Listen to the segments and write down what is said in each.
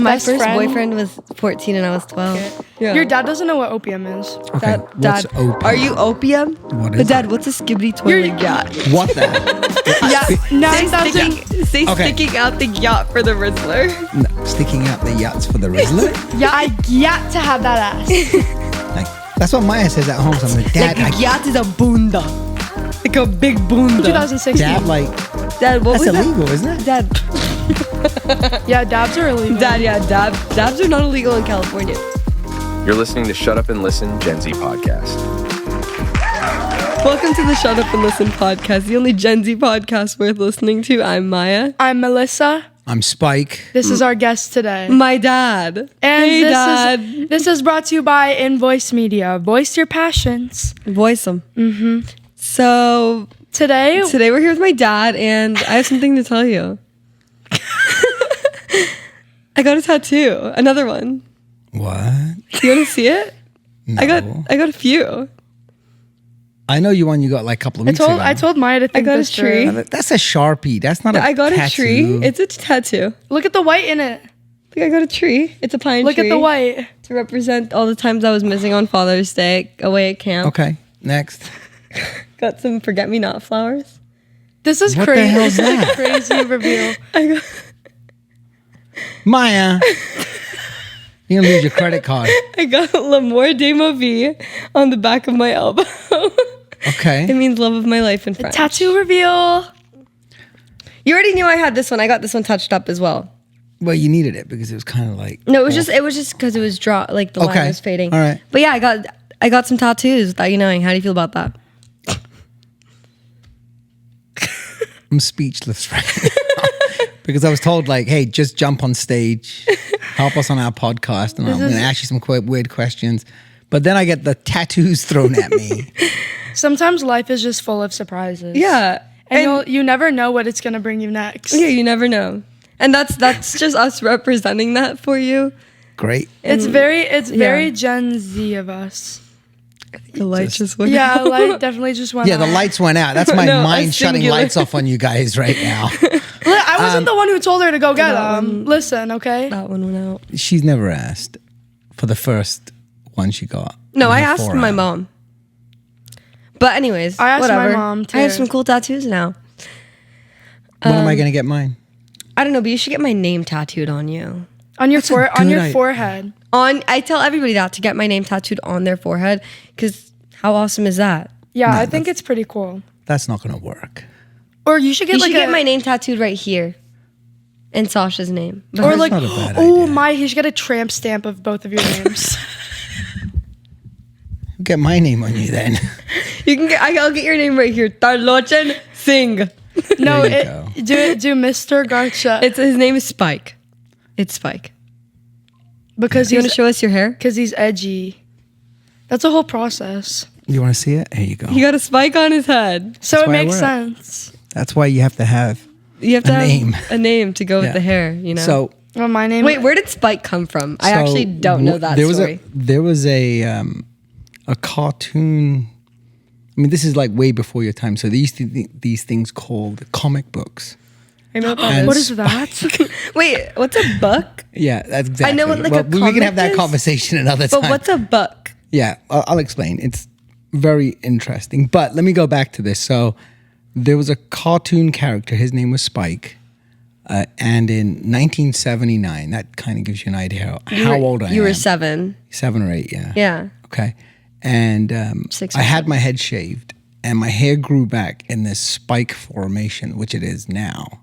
My Best first friend? boyfriend was 14 and I was 12. Okay. Yeah. Your dad doesn't know what opium is. Okay, what's opium? Are you opium? What But is Dad, it? what's a skibbity toilet yacht? What the? Yeah, 9,000. Okay. Sticking out the yacht for the Rizzler. No, sticking out the yachts for the Rizzler? Yeah, I got to have that ass. Like, that's what Maya says at home. So I'm like, Dad, Like a yacht is a bunda. Like a big bunda. 2016. Dad, like, Dad, what that's was illegal, isn't it? that? Dad. Yeah, dabs are illegal. Dad, yeah, dabs are not illegal in California. You're listening to Shut Up and Listen Gen Z podcast. Welcome to the Shut Up and Listen podcast, the only Gen Z podcast worth listening to. I'm Maya. I'm Melissa. I'm Spike. This is our guest today. My dad. And hey, this Dad. this is brought to you by Invoice Media. Voice your passions. Voice them. Mm-hmm. So Today we're here with my dad, and I have something to tell you. I got a tattoo. Another one. What? You want to see it? No. I got a few. I know you one you got like a couple of weeks ago. I told Maya to think got a this tree. through. That's a Sharpie. That's not a I got tattoo. a tree. It's a tattoo. Look at the white in it. Look, I got a tree. It's a pine Look tree. at the white. To represent all the times I was missing on Father's Day away at camp. Okay, next. Got some forget-me-not flowers. This is What the crazy. hell is This is a that? crazy reveal. I got Maya. You're going to lose your credit card. L'amour de ma vie on the back of my elbow. It Okay. means love of my life in French. Tattoo reveal. You already knew I had this one. I got this one touched up as well. Well, you needed it because it was kind of like... No, it was just because it was like the line Okay. was fading. All right. But yeah, I got some tattoos without you knowing. How do you feel about that? I'm speechless right now. Because I was told, like, hey, just jump on stage, help us on our podcast, and I'm going to ask you some weird questions. But then I get the tattoos thrown at me. Sometimes life is just full of surprises. Yeah. And you never know what it's going to bring you next. Yeah, you never know. And that's just us representing that for you. Great. It's very Gen Z of us. The light just went Yeah, out. light definitely just went Yeah, the out. lights went out. That's my No, mind a shutting singular. lights off on you guys right now. I wasn't the one who told her to go get that them. Listen, okay? That one went out. She's never asked for the first one she got. No, And I her asked forearm. my mom. But anyways, I asked my whatever. mom, too. I have some cool tattoos now. When am I going to get mine? I don't know, but you should get my name tattooed on you. On your good idea. forehead. I tell everybody that to get my name tattooed on their forehead because how awesome is that? Yeah, I think it's pretty cool. That's not going to work. Or you should get You like should get my name tattooed right here, and Sasha's name. or That's like not a bad oh idea. my, you should get a tramp stamp of both of your names. Get my name on you then. You can get. I'll get your name right here. Tarlochan Singh. No, There you do Mr. Garcha. His name is Spike. It's Spike. because You want to he's show us your hair? because he's edgy. That's a whole process. You want to see it? Here you go. He got a spike on his head. So That's it why I makes wear sense. That's why you have to have You have to A have name. a name to go with Yeah. the hair. You know. So Well, my name. wait, where did Spike come from? I actually don't know that story. There was a cartoon. I mean, this is like way before your time. So they used to these things called comic books. I know what And What is that? Wait, what's a book? Yeah, that's exactly. I know what, like, a we can have comic that is, conversation another time. But what's a book? Yeah, I'll explain. It's very interesting. But let me go back to this. So there was a cartoon character. His name was Spike. And in 1979, that kind of gives you an idea how old I am. You were 7. 7 or 8, yeah. Yeah. Okay. And 6 or I had my head shaved and my hair grew back in this spike formation, which it is now.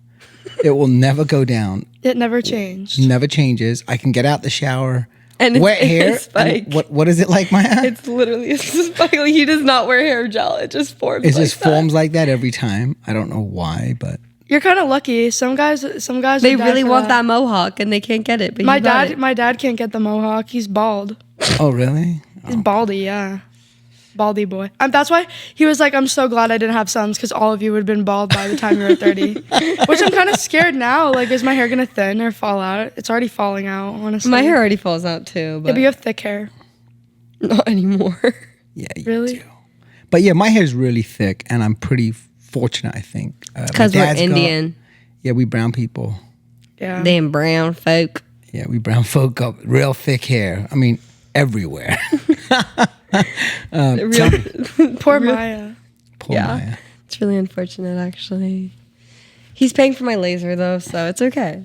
It will never go down. It never changed. Never changes. I can get out the shower. And it's wet a hair. spike. And what is it like, Maya? It's literally a spike. Like, he does not wear hair gel. It just forms. It like just that. forms like that every time. I don't know why, but You're kind of lucky. Some guys. They would die really for want that mohawk and they can't get it. But My you got dad. My dad can't get the mohawk. He's bald. oh really? He's baldy. Yeah. Baldy boy. That's why he was like, I'm so glad I didn't have sons because all of you would have been bald by the time you were 30. Which I'm kind of scared now. Like, is my hair going to thin or fall out? It's already falling out, honestly. My hair already falls out too, Yeah, but but you have thick hair. not anymore. Yeah, you Really? do. But yeah, my hair is really thick, and I'm pretty fortunate. I think my Because we're dad's got- Indian. yeah, we brown people. Yeah. Damn brown folk. Yeah, we brown folk got real thick hair. I mean, everywhere. Poor Maya. Poor Yeah. Maya. It's really unfortunate, actually. He's paying for my laser, though, so it's okay.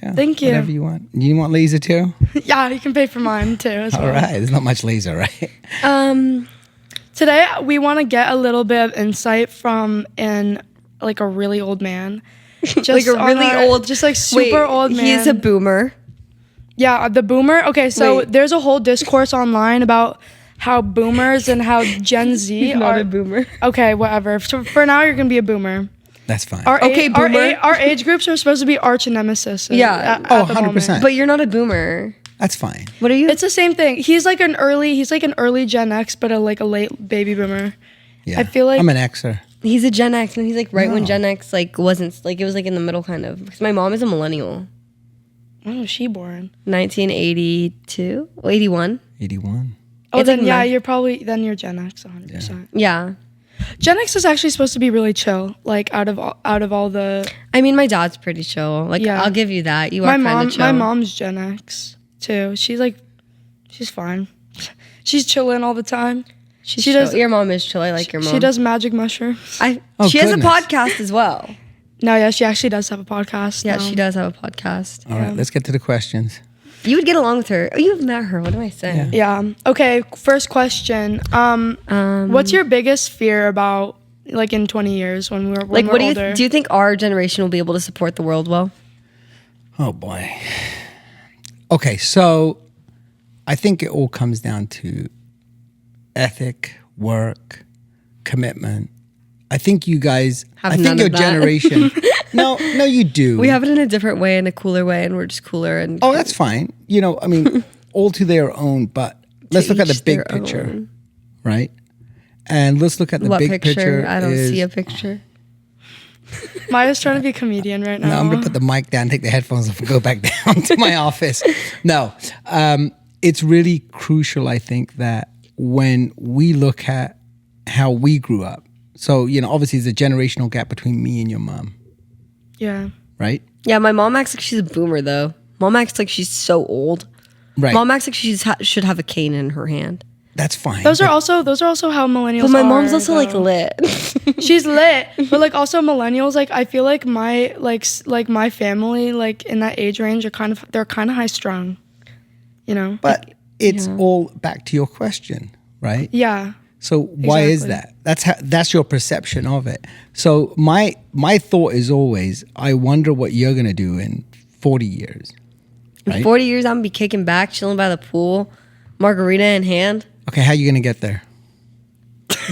Yeah, Thank you. Whatever you want. You want laser too? Yeah, you can pay for mine too as All well. right. There's not much laser, right? Today we want to get a little bit of insight from a really old man. Just Like a really old- just like super old man. He is a boomer. Yeah, the boomer. Okay, so Wait. there's a whole discourse online about how boomers and how Gen Z He's not are a boomer. Okay, whatever. So for now, you're gonna be a boomer. That's fine. Okay, boomer. Our age groups are supposed to be arch nemesis. Yeah. at Oh, the 100%. moment. But you're not a boomer. That's fine. What are you? It's the same thing. He's like an early Gen X, but a late baby boomer. Yeah. I feel like- I'm an Xer. He's a Gen X, and he's like right when No. Gen X wasn't it was like in the middle kind of. Because my mom is a millennial, When was she born? 1982, 81. 81. Oh, It's then like yeah, my- you're Gen X 100%. Yeah, Gen X is actually supposed to be really chill. Like out of all the I mean my dad's pretty chill. Like Yeah. I'll give you that. You my are kind mom of chill. my mom's Gen X too. She's fine. She's chilling all the time. She's she chill. does- Your mom is chill. I like your mom. She does magic mushrooms. Oh, she has a goodness. podcast as well. No, yeah, she actually does have a podcast. Yeah, now. she does have a podcast. All right. Let's get to the questions. You would get along with her. Oh, you've met her. What am I saying? Yeah. Okay. First question. What's your biggest fear about in 20 years when we're Like, we're what do older? you think our generation will be able to support the world well? Oh, boy. Okay. So I think it all comes down to ethic, work, commitment. I think you guys, Have I think none your of that. generation, no, you do. We have it in a different way, in a cooler way, and we're just cooler. And Oh, that's fine. I mean, all to their own, but let's look at the each big their picture, own. right? And let's look at the what big picture? picture. I don't is, see a picture. Maya's trying to be a comedian right now. No, I'm going to put the mic down, take the headphones off, and go back down to my office. No, it's really crucial, I think, that when we look at how we grew up, so, obviously there's a generational gap between me and your mom, Yeah. right? Yeah, my mom acts like she's a boomer, though. Mom acts like she's so old. Right. Mom acts like she should have a cane in her hand. That's fine. Those are also how millennials. But my mom's are, also though. like lit. She's lit, but also millennials. I feel like my my family in that age range are they're kind of high strung. But it's all back to your question, right? Yeah. So why is Exactly. that? That's your perception of it. So my thought is always, I wonder what you're gonna do in 40 years. In Right? 40 years, I'm gonna be kicking back, chilling by the pool, margarita in hand, Okay, how you gonna get there?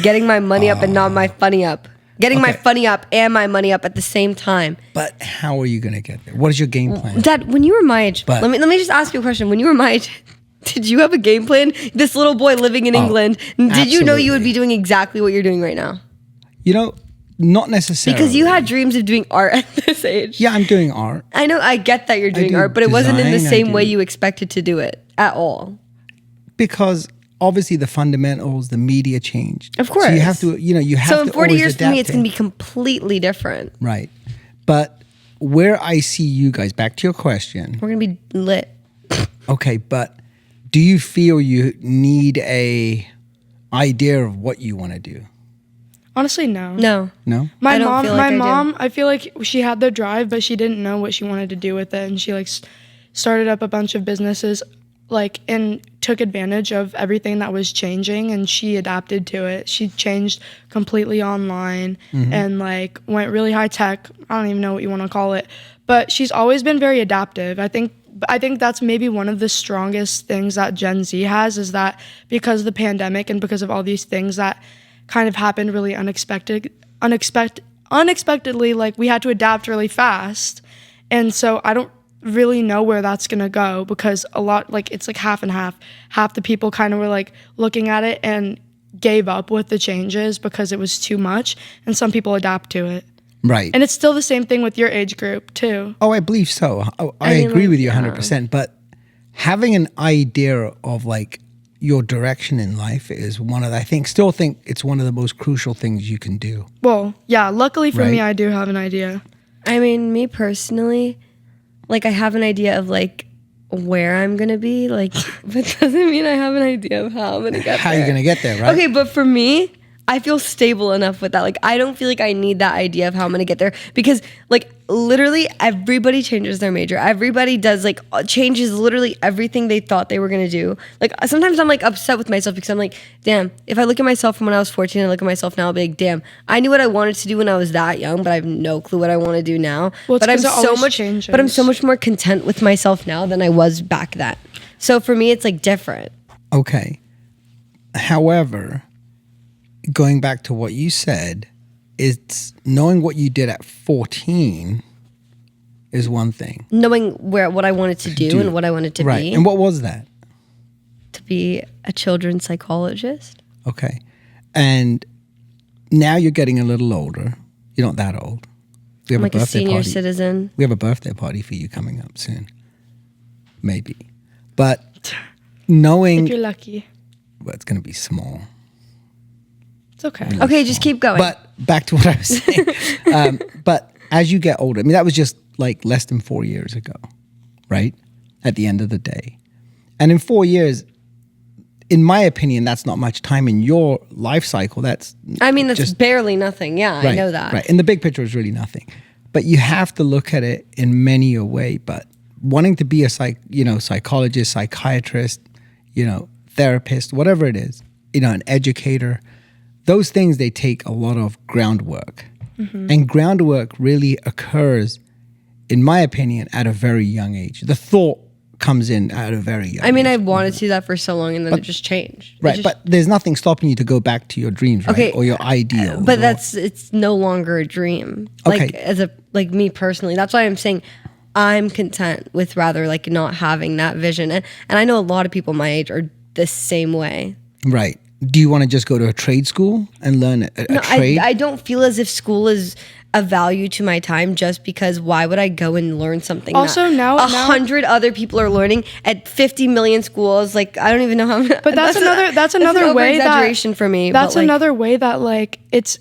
getting my money up and not my funny up. Getting my Okay. funny up and my money up at the same time. But how are you gonna get there? What is your game plan? Dad, when you were my age, But- let me just ask you a question. When you were my age, did you have a game plan? This little boy living in England, did you know you would absolutely. be doing exactly what you're doing right now? Not necessarily. Because you had dreams of doing art at this age. Yeah, I'm doing art. I know, I get that you're doing do art, but it wasn't in the design, I same way do- you expected to do it at all. Because obviously the fundamentals, the media changed. Of So course. you have to, you have So in to 40 always years for me, adapt it's it. going to be completely different. Right. But where I see you guys, back to your question. We're going to be lit. Okay, but do you feel you need a idea of what you want to do? Honestly, no. No. No? My I don't mom, feel like I do. I feel like she had the drive, but she didn't know what she wanted to do with it, and she started up a bunch of businesses, and took advantage of everything that was changing, and she adapted to it. She changed completely online and went really high tech. I don't even know what you want to call it, but she's always been very adaptive. I think that's maybe one of the strongest things that Gen Z has, is that because of the pandemic and because of all these things that kind of happened really unexpectedly, we had to adapt really fast. And so I don't really know where that's going to go, because a lot, it's half and half. Half the people kind of were looking at it and gave up with the changes because it was too much, and some people adapt to it. Right. And it's still the same thing with your age group too. Oh, I believe so. I mean, agree like, with you 100%. But having an idea of your direction in life is still think it's one of the most crucial things you can do. Well, yeah, luckily for me, Right. I do have an idea. I mean, me personally, I have an idea of where I'm gonna be, like, but doesn't mean I have an idea of how I'm gonna get How there. you're gonna get there, right? Okay, but for me, I feel stable enough with that. Like, I don't feel like I need that idea of how I'm gonna get there because, like, literally everybody changes their major. Everybody does, like, changes literally everything they thought they were gonna do. Like, sometimes I'm like upset with myself because I'm like, damn, if I look at myself from when I was 14 and look at myself now, I'll be like, damn, I knew what I wanted to do when I was that young, but I have no clue what I want to do now. Well, it's but I'm 'cause it so always much, changes. but I'm so much more content with myself now than I was back then. So for me, it's like different. Okay. However, going back to what you said, it's knowing what you did at 14 is one thing. Knowing what I wanted to do and what I wanted to Right. be. And what was that? To be a children's psychologist. Okay. And now you're getting a little older. You're not that old. We have I'm like a a birthday senior party. citizen. We have a birthday party for you coming up soon. Maybe. But knowing If you're lucky. well, it's going to be small. It's okay. Okay, just keep going. But back to what I was saying. But as you get older, I mean, that was just like less than 4 years ago, right? At the end of the day. And in 4 years, in my opinion, that's not much time in your life cycle. That's that's barely nothing. Yeah, I know that. Right. In the big picture, it's really nothing. But you have to look at it in many a way. But wanting to be a psychologist, psychiatrist, therapist, whatever it is, an educator, those things, they take a lot of groundwork. Mm-hmm. And groundwork really occurs, in my opinion, at a very young age. The thought comes in at a very young age. I wanted to do that for so long and then it just changed. Right, but there's nothing stopping you to go back to your dreams, right? Okay, Or your ideals. But it's no longer a dream. Like, Okay. like me personally. That's why I'm saying I'm content with rather like not having that vision. And I know a lot of people my age are the same way. Right. Do you want to just go to a trade school and learn a trade? I don't feel as if school is a value to my time just because why would I go and learn something Also, that now- 100 other people are learning at 50 million schools? Like, I don't even know how. But that's another an way that exaggeration for me. That's but, like, another way that like it's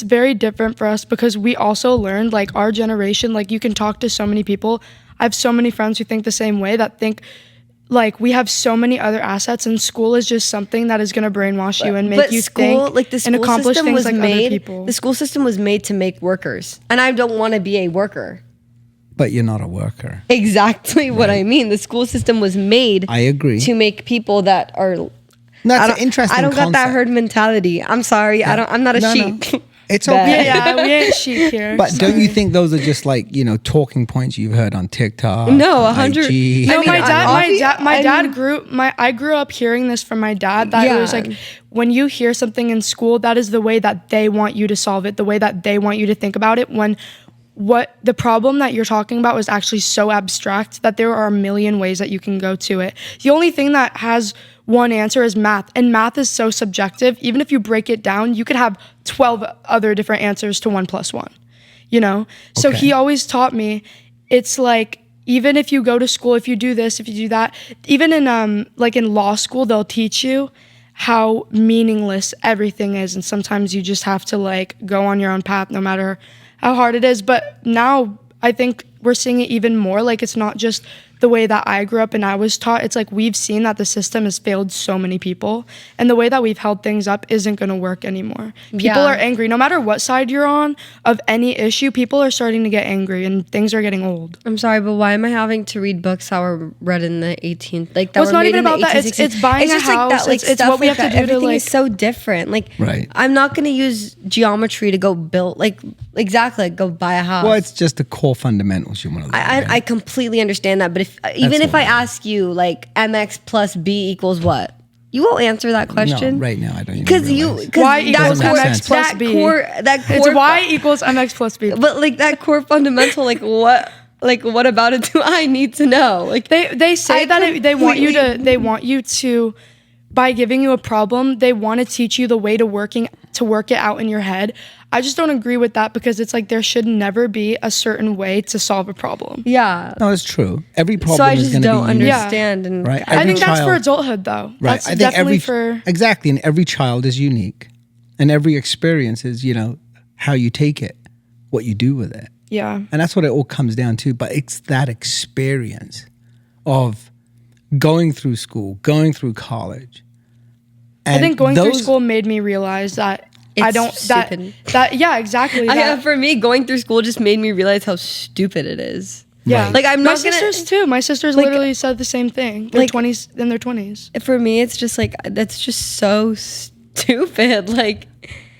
very different for us because we also learned, like, our generation, like, you can talk to so many people. I have so many friends who think the same way, that think like we have so many other assets, and school is just something that is going to brainwash you and make you think and accomplish things like other people. The school system was made to make workers, and I don't want to be a worker. But you're not a worker. Exactly what I mean. The school system was made. I agree. To make people that are. That's an interesting I don't got that concept. herd mentality. I'm sorry. Yeah. I'm not a No, sheep. no. It's okay. Yeah, we ain't sheep here. But don't you think those are just like, talking points you've heard on TikTok? No, 100. IG? No, I mean, I grew up hearing this from my dad, that it was like, when you hear something in school, that is the way that they want you to solve it, the way that they want you to think about it, when what the problem that you're talking about is actually so abstract that there are a million ways that you can go to it. The only thing that has one answer is math, and math is so subjective. Even if you break it down, you could have 12 other different answers to 1 + 1, So Okay. he always taught me, it's like, even if you go to school, if you do this, if you do that, even in like in law school, they'll teach you how meaningless everything is, and sometimes you just have to like go on your own path no matter how hard it is. But now I think we're seeing it even more. Like, it's not just the way that I grew up and I was taught. It's like we've seen that the system has failed so many people, and the way that we've held things up isn't going to work anymore. People are angry. No matter what side you're on of any issue, people are starting to get angry, and things are getting old. I'm sorry, but why am I having to read books that were read in the 18th? Like, that Well, it's were not made even in the about that. 1860s? It's buying a just like house. that, like, It's stuff what we like have to that. do to, Everything is like- so different. Like, Right. I'm not going to use geometry to go build, like, exactly, like, go buy a house. Well, it's just the core fundamentals you want to learn. I completely understand that, but even if I ask you, like, mx plus b equals what, you won't answer that question. No, right now I don't even because realize. Y equals MX plus B. that core, It's y equals mx plus b. but like that core fundamental, like what about it do I need to know? Like, They say they want you to by giving you a problem, they want to teach you the way to work it out in your head. I just don't agree with that, because it's like there should never be a certain way to solve a problem. yeah. No, it's true. Every problem So I is just going to be don't unique. understand. And Right. I think that's for child- adulthood, though. Right. That's I think definitely for. Exactly. And every child is unique. And every experience is, how you take it, what you do with it. Yeah. And that's what it all comes down to. But it's that experience of going through school, going through college. I think going through school made me realize that Stupid. yeah, exactly. For me, going through school just made me realize how stupid it is. Yeah, Right. Like I'm my not gonna. sisters too. My sisters like- literally said the same thing. They're like- 20s in their 20s. For me, it's just like that's just so stupid. Like.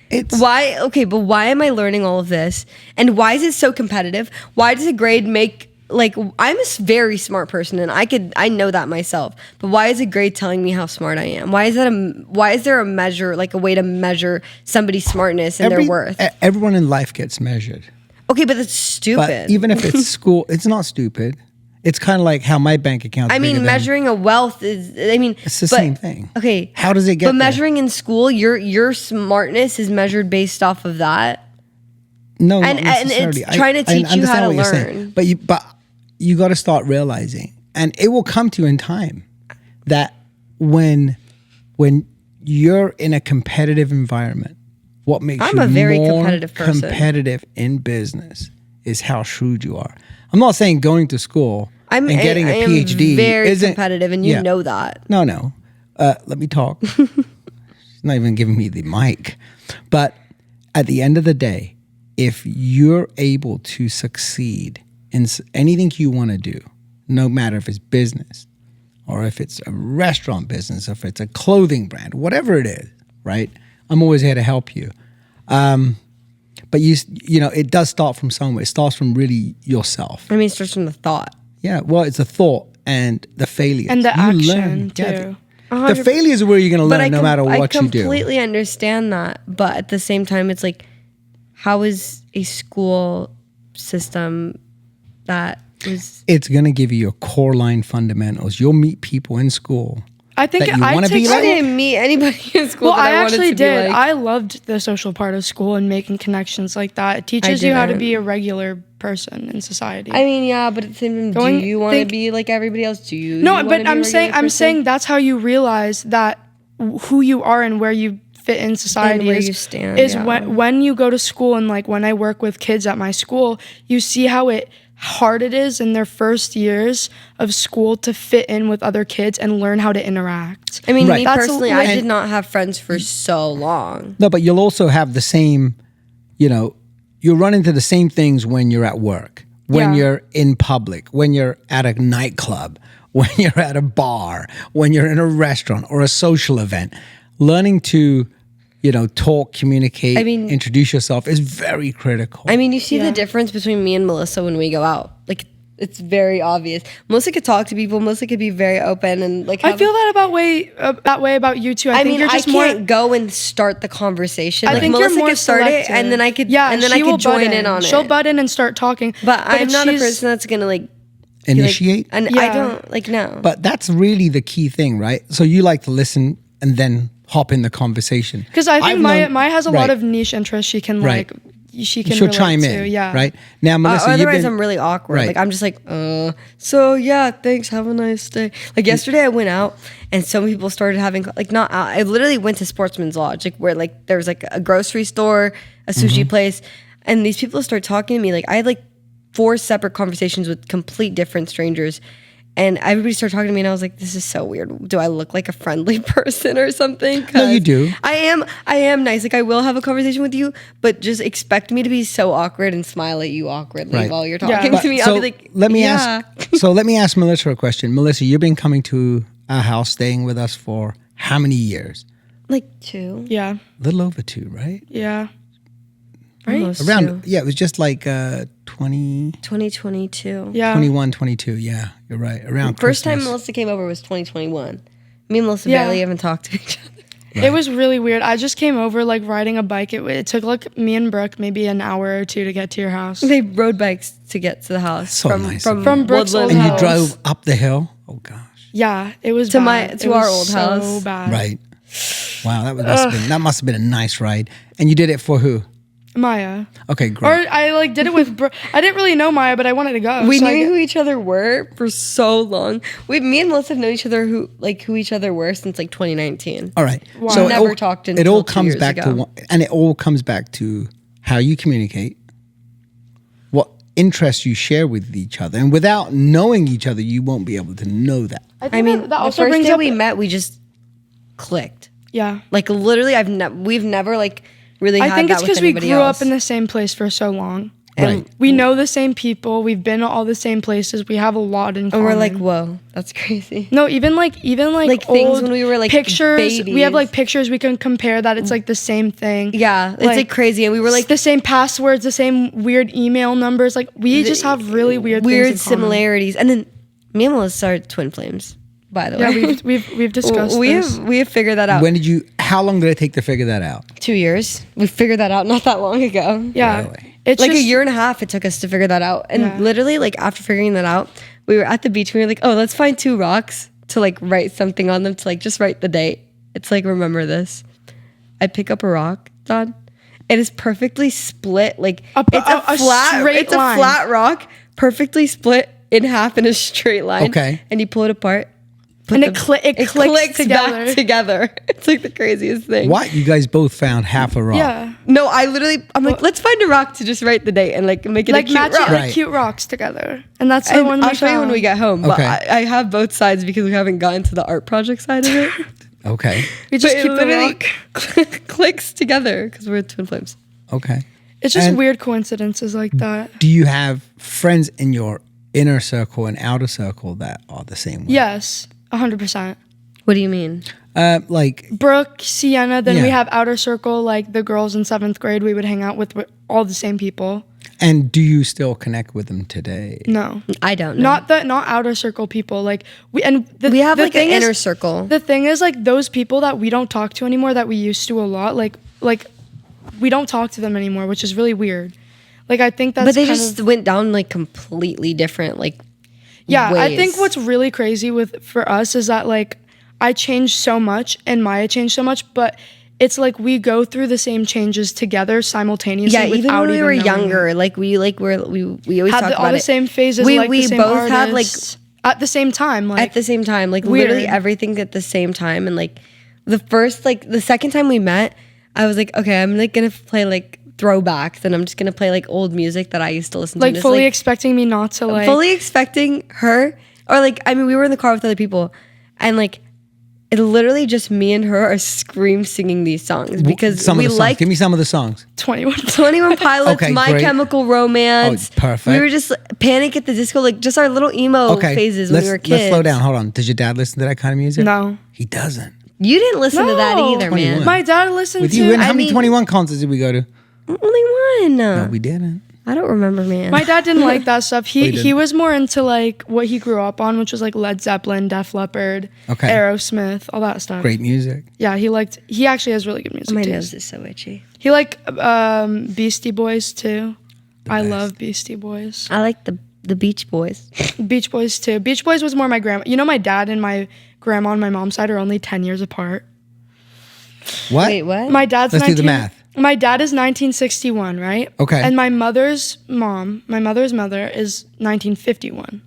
It's Why? Okay, but why am I learning all of this? And why is it so competitive? Why does a grade make like I'm a very smart person and I know that myself. But why is a grade telling me how smart I am? Why is there a measure, like a way to measure somebody's smartness and their worth? Everyone in life gets measured. Okay, but that's stupid. But even if it's school, it's not stupid. It's kind of like how my bank account. I mean, measuring a wealth is. I mean, It's the same thing. Okay, How does it get But there? measuring in school, your smartness is measured based off of that. No, and not it's necessarily. trying to teach you how understand to what you're saying. learn. But you got to start realizing, and it will come to you in time, that when you're in a competitive environment, what makes I'm you a very more competitive person. competitive in business is how shrewd you are. I'm not saying going to school and getting a I am PhD very isn't competitive, and you yeah. know that. No. Let me talk. She's not even giving me the mic. But at the end of the day, if you're able to succeed in anything you want to do, no matter if it's business or if it's a restaurant business, or if it's a clothing brand, whatever it is, right? I'm always here to help you. But you know, it does start from somewhere. It starts from really yourself. I mean, it starts from the thought. Yeah, well, it's a thought and the failures. And the You action, yeah, too. the failures are where you're going to learn no matter what you do. I completely understand that, but at the same time, it's like, how is a school system that is? It's going to give you your core line fundamentals. You'll meet people in school. I think that you I wanna take be I like? didn't meet anybody in school. Well, that I wanted actually to be did. like- I loved the social part of school and making connections like that. It teaches you how to didn't. be a regular person in society. I mean, yeah, but at the same time, do you want to be like everybody else? Do you? No, wanna but be a I'm regular saying person? that's how you realize that who you are and where you fit in society where is, you stand, is yeah. when you go to school, and like when I work with kids at my school, you see how hard it is in their first years of school to fit in with other kids and learn how to interact. I mean, Right. me That's personally, like- I did not have friends for so long. No, but you'll also have the same, you know, you'll run into the same things when you're at work, when Yeah. you're in public, when you're at a nightclub, when you're at a bar, when you're in a restaurant or a social event. Learning to, you know, talk, communicate, introduce yourself is very critical. I mean, you see Yeah. the difference between me and Melissa when we go out. Like, it's very obvious. Melissa could talk to people. Melissa could be very open and like. I feel that way about you too. I think mean, you're I just can't more. go and start the conversation. I Like, think Melissa you're more could start it, selective. and then I could, Yeah, and then I she will could join butt in on it. She'll butt in and start talking. But I'm if not a she's- person that's gonna like Initiate. and I Yeah. don't like no. But that's really the key thing, right? So you like to listen and then hop in the conversation. Because I think I've Maya known- has a lot right. of niche interests she can Right. like. She can She'll relate chime to, in, yeah. right? Now, Melissa, you've Otherwise, been, I'm really awkward. Right. Like I'm just like, so yeah, thanks. Have a nice day. Like yesterday, I went out and some people started having like not out. I literally went to Sportsman's Lodge, like where like there was like a grocery store, a sushi place, and these people start talking to me. Like I had like 4 separate conversations with complete different strangers. And everybody started talking to me, and I was like, "This is so weird. Do I look like a friendly person or something?" No, you 'Cause do. I am nice. Like I will have a conversation with you, but just expect me to be so awkward and smile at you awkwardly Right. while you're Yeah. talking But to me. so I'll be like, let me yeah. ask Melissa a question. Melissa, you've been coming to our house, staying with us for how many years? Like 2, Yeah. A little over 2, right? Yeah. almost Around, 2. yeah, it was just like 20, 2022. Yeah. 21, 22. Yeah, you're right. Around First time Christmas. Melissa came over was 2021. Me and Melissa Yeah. barely even talked to each other. It was really weird. I just came over like riding a bike. It took like me and Brooke maybe an hour or 2 to get to your house. They rode bikes to get to the house so from nice from, of From Brooke's Woodland old And you house. drove up the hill? Oh, gosh. Yeah, it was To bad. my- It to our was old so house. bad. Right. Wow, that must have been a nice ride. And you did it for who? Maya. Okay, Or great. I like did it with Brooke. I didn't really know Maya, but I wanted to go. We so I knew get- who each other were for so long. Me and Melissa have known each other who each other were since like 2019. All right. Wow. So Never talked it until all 2 comes years back ago. to and it all comes back to how you communicate. What interests you share with each other. And without knowing each other, you won't be able to know that. I mean, that also the first brings day up. we met, we just clicked. Yeah. Like literally, we've never like really. I had think that it's with because we anybody grew else. up in the same place for so long. Right. We know the same people. We've been to all the same places. We have a lot in and common. we're like, whoa, that's crazy. No, even like Like old things when we were, like, pictures. We have babies. like pictures we can compare that it's like the same thing. Yeah, it's like crazy, and we were It's like the same passwords, the same weird email numbers. Like we just have really weird things in common. similarities. And then me and Melissa are twin flames. By the Yeah, way, we've discussed we this. have figured that out. How long did it take to figure that out? 2 years. We figured that out not that long ago. Yeah, Really? it's Like just, a year and a half it took us to figure that out. And Yeah. literally, like after figuring that out, we were at the beach. We were like, oh, let's find 2 rocks to like write something on them to like just write the date. It's like, remember this. I pick up a rock, Don. It is perfectly split. Like it's a flat, straight it's line. a flat rock, perfectly split in half in a straight line. Okay. And you pull it apart. And it clicks together. back together. It's like the craziest thing. What? You guys both found half a rock. Yeah, No, I'm like, let's find a rock to just write the date and like make it like a cute match it rock. like Right. cute rocks together, and that's the And one I'll show you when we get home. But Okay. I have both sides because we haven't gotten to the art project side of it. Okay. We just But keep it the literally rock. clicks together because we're twin flames. Okay. It's just And- weird coincidences like that. Do you have friends in your inner circle and outer circle that are the same way? Yes, 100%. What do you mean? Like, Brooke, Sienna, then we Yeah. have outer circle, like the girls in 7th grade we would hang out with all the same people. and do you still connect with them today? No. I don't know. Not outer circle people. Like we We have the like an thing is- inner circle. The thing is like those people that we don't talk to anymore that we used to a lot, like we don't talk to them anymore, which is really weird. Like I think that's But they kind just of, went down like completely different like yeah, I think ways. what's really crazy for us is that like I changed so much and Maya changed so much, but it's like we go through the same changes together simultaneously. Yeah, even without when we were knowing younger, it. like we always Had talk all about the it. same phases. We like we the same both had like artists, at the same time. Like at the same time, like Weird. literally everything at the same time. And like the second time we met, I was like, okay, I'm like gonna play like throwbacks and I'm just gonna play like old music that I used to listen to. like And it's, fully expecting me not to like. fully expecting her, or like, I mean, we were in the car with other people and like it literally just me and her are scream singing these songs because Some we of the songs. like Give me some of the songs. 21. 21 Pilots, Okay, My great. Chemical Romance. Oh, perfect. We were just Panic at the Disco, like just our little emo Okay. phases when let's, we were kids. Let's slow down. Hold on. Does your dad listen to that kind of music? No. He doesn't. You didn't listen to that No. either, 21. man. My dad listened With to. you, and how I many mean- 21 concerts did we go to? Only one. No, we didn't. I don't remember, man. My dad didn't like that stuff. He didn't. was more into like what he grew up on, which was like Led Zeppelin, Def Leppard, Okay. Aerosmith, all that stuff. Great music. Yeah, he actually has really good music My too. nose is so itchy. He liked Beastie Boys too. I love Beastie Boys. I like the Beach Boys. Beach Boys too. Beach Boys was more my grandma. You know, my dad and my grandma on my mom's side are only 10 years apart. What? Wait, what? My dad's Let's do the math. My dad is 1961, right? Okay. And my mother's mother is 1951.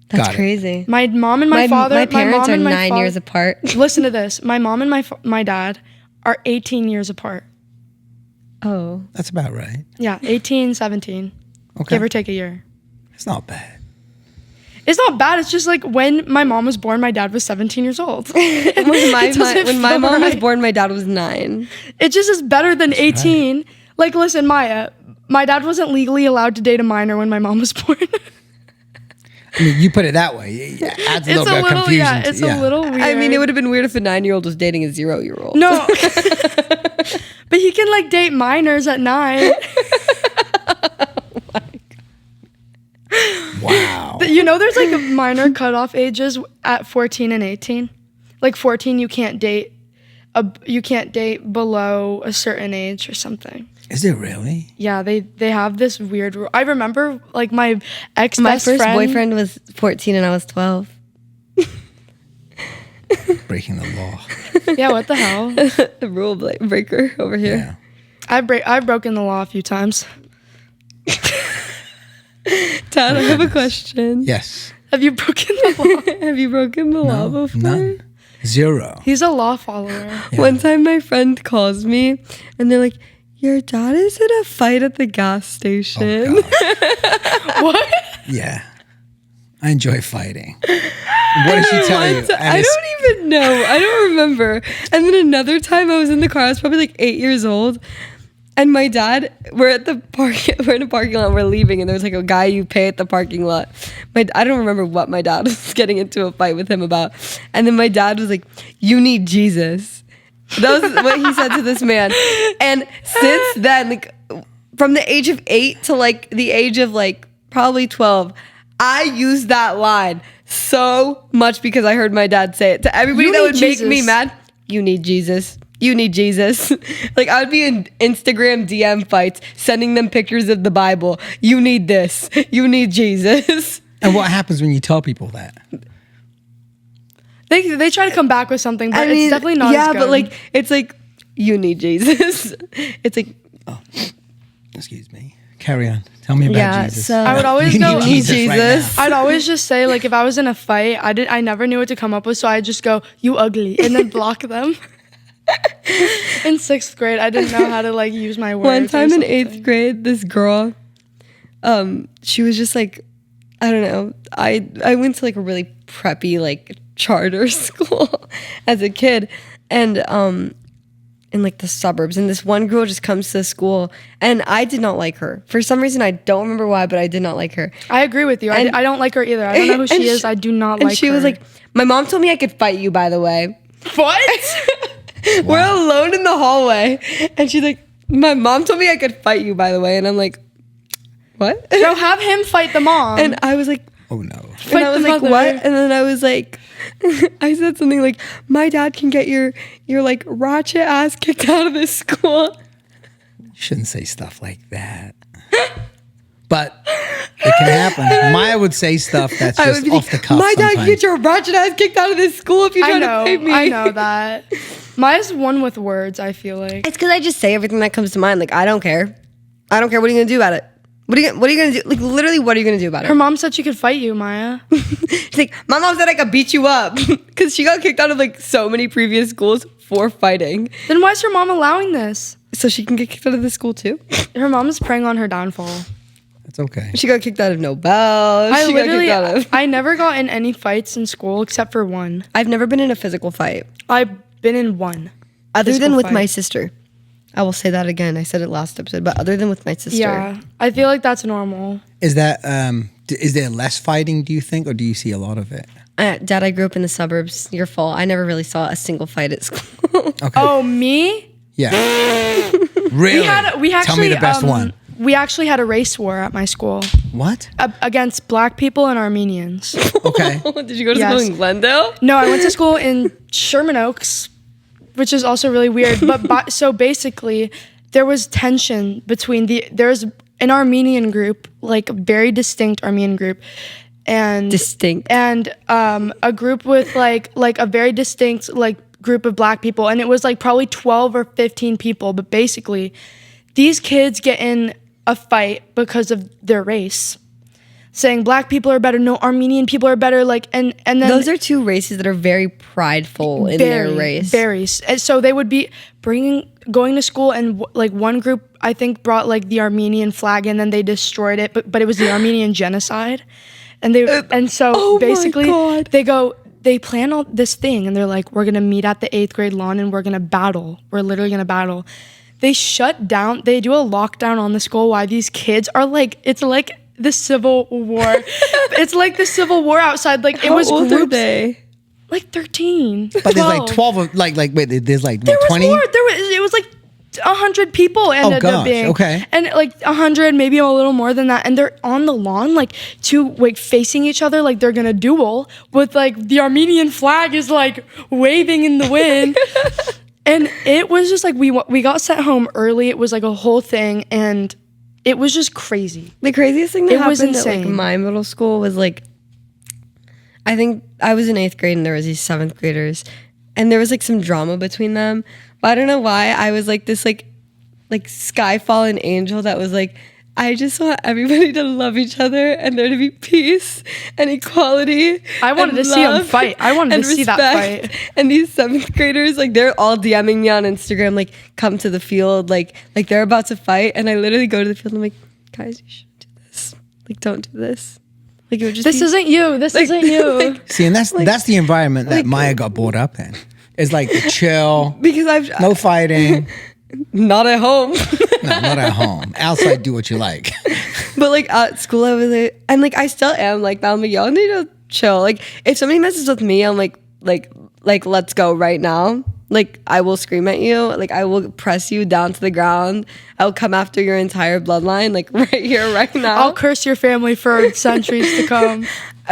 That's Got it. crazy. My mom and my father, my parents mom are and my 9 years apart. Listen to this. My mom and my dad are 18 years apart. Oh, That's about right. Yeah, 18, 17. Okay. Give or take a year. It's not bad. It's not bad. It's just like when my mom was born, my dad was 17 years old. when doesn't my feel mom was right. born, my dad was 9. It just is better than 18. Like, listen, Maya, my dad wasn't legally allowed to date a minor when my mom was born. I mean, you put it that way. It adds a It's little bit of confusion. yeah, it's a little weird. I mean, it would have been weird if a 9-year-old was dating a 0-year-old. No. But he can like date minors at 9. Wow. You know, there's like a minor cutoff ages at 14 and 18. Like 14, you can't date below a certain age or something. Is it really? Yeah, they have this weird rule. I remember like my ex My best first friend. boyfriend was 14 and I was 12. Breaking the law. Yeah, what the hell? The rule breaker over here. Yeah. I've broken the law a few times. Todd, I have a question. Yes. Have you broken the law? Have you broken the law No, before? none. 0. He's a law follower. One time my friend calls me and they're like, your dad is in a fight at the gas station. Oh, What? yeah. I enjoy fighting. What did she tell you? I don't even know. I don't remember. And then another time I was in the car. I was probably like 8 years old. And my dad, we're in a parking lot, we're leaving, and there was like a guy you pay at the parking lot. I don't remember what my dad was getting into a fight with him about. And then my dad was like, "You need Jesus." That was what he said to this man. And since then, like from the age of 8 to like the age of like probably 12, I used that line so much because I heard my dad say it to everybody that would make me mad. You need Jesus. You need Jesus. Like I would be in Instagram DM fights, sending them pictures of the Bible. You need this. You need Jesus. And what happens when you tell people that? They try to come back with something, but it's definitely not as good. But like it's like you need Jesus. It's like Excuse me. Carry on. Tell me about Jesus. So I would always You go, need Jesus right now. I'd always just say, like, if I was in a fight, I never knew what to come up with, so I'd just go, "You ugly," and then block them. In 6th grade, I didn't know how to like use my words. one time in 8th grade, this girl, she was just like, I don't know. I went to like a really preppy like charter school as a kid, and in like the suburbs, and this one girl just comes to the school, and I did not like her for some reason. I don't remember why, but I did not like her. I agree with you. I don't like her either. I don't know who she is. I do not like her. And she was like, "My mom told me I could fight you, by the way." "What?" We're alone in the hallway, and she's like, "My mom told me I could fight you, by the way," and I'm like, "What?" So have him fight the mom. And I was like, Oh no. and I was the like, mother. "What?" And then I was like, I said something like, "My dad can get your like ratchet ass kicked out of this school." You shouldn't say stuff like that. But it can happen. Maya would say stuff that's I just would be off the like, cuff "My dad can sometimes. get your ratchet ass kicked out of this school if you try to fight me." I know that. Maya's one with words, I feel like. It's because I just say everything that comes to mind. Like, I don't care. I don't care. What are you gonna do about it? What are you gonna do? Like, literally, what are you gonna do about it? Her mom said she could fight you, Maya. She's like, "My mom said I could beat you up," because she got kicked out of like so many previous schools for fighting. Then why is her mom allowing this? So she can get kicked out of the school too. Her mom is preying on her downfall. It's okay. She got kicked out of Nobel. I never got in any fights in school except for one. I've never been in a physical fight I've been in one. other Physical than with fight. my sister. I will say that again. I said it last episode, but other than with my sister. Yeah, I feel like that's normal. Is that is there less fighting, do you think, or do you see a lot of it? Dad, I grew up in the suburbs. Your fault. I never really saw a single fight at school. Okay. Oh, me? Yeah. Really? We actually Tell me the best one. We actually had a race war at my school What? against black people and Armenians. Okay. Did you go to Yes. school in Glendale? No, I went to school in Sherman Oaks, which is also really weird. But so basically, there was tension between there's an Armenian group, like a very distinct Armenian group, and Distinct. and a group with like a very distinct like group of black people, and it was like probably 12 or 15 people. But basically, these kids get in a fight because of their race, saying black people are better, no, Armenian people are better, like and then Those are two races that are very prideful in their race. Very. And so they would be going to school, and like one group I think brought like the Armenian flag, and then they destroyed it, but it was the Armenian genocide, and so oh my basically God. they plan all this thing, and they're like, we're gonna meet at the 8th grade lawn, and we're gonna battle. We're literally gonna battle. They shut down. They do a lockdown on the school. Why these kids are like, it's like the Civil War. It's like the Civil War outside. Like How it was old groups. are they? Like 13. But there's like 12 of wait, there's like There was 20? more. It was like 100 people ended up gosh, being. okay. And like 100, maybe a little more than that. And they're on the lawn, like facing each other, like they're gonna duel with like the Armenian flag is like waving in the wind. And it was just like we got sent home early. It was like a whole thing, and it was just crazy. The craziest thing that It was happened at like insane. my middle school was like, I think I was in 8th grade and there was these 7th graders, and there was like some drama between them. But I don't know why I was like this like sky fallen angel that was like I just want everybody to love each other and there to be peace and equality. I wanted and to see them love fight. I wanted and to see that respect. fight. And these 7th graders, like they're all DMing me on Instagram, like come to the field, like they're about to fight. And I literally go to the field and I'm like, guys, you shouldn't do this. Like, don't do this. Like, it would just This be, isn't you. This like, isn't you. like, See, and that's the environment that like- Maya got brought up in. It's like the chill, because I've no fighting. not at home. No, not at home. Outside, do what you like. But like at school, I was like, and like I still am like that. I'm like, y'all need to chill. Like if somebody messes with me, I'm like, let's go right now. Like I will scream at you. Like I will press you down to the ground. I will come after your entire bloodline. Like right here, right now. I'll curse your family for centuries to come.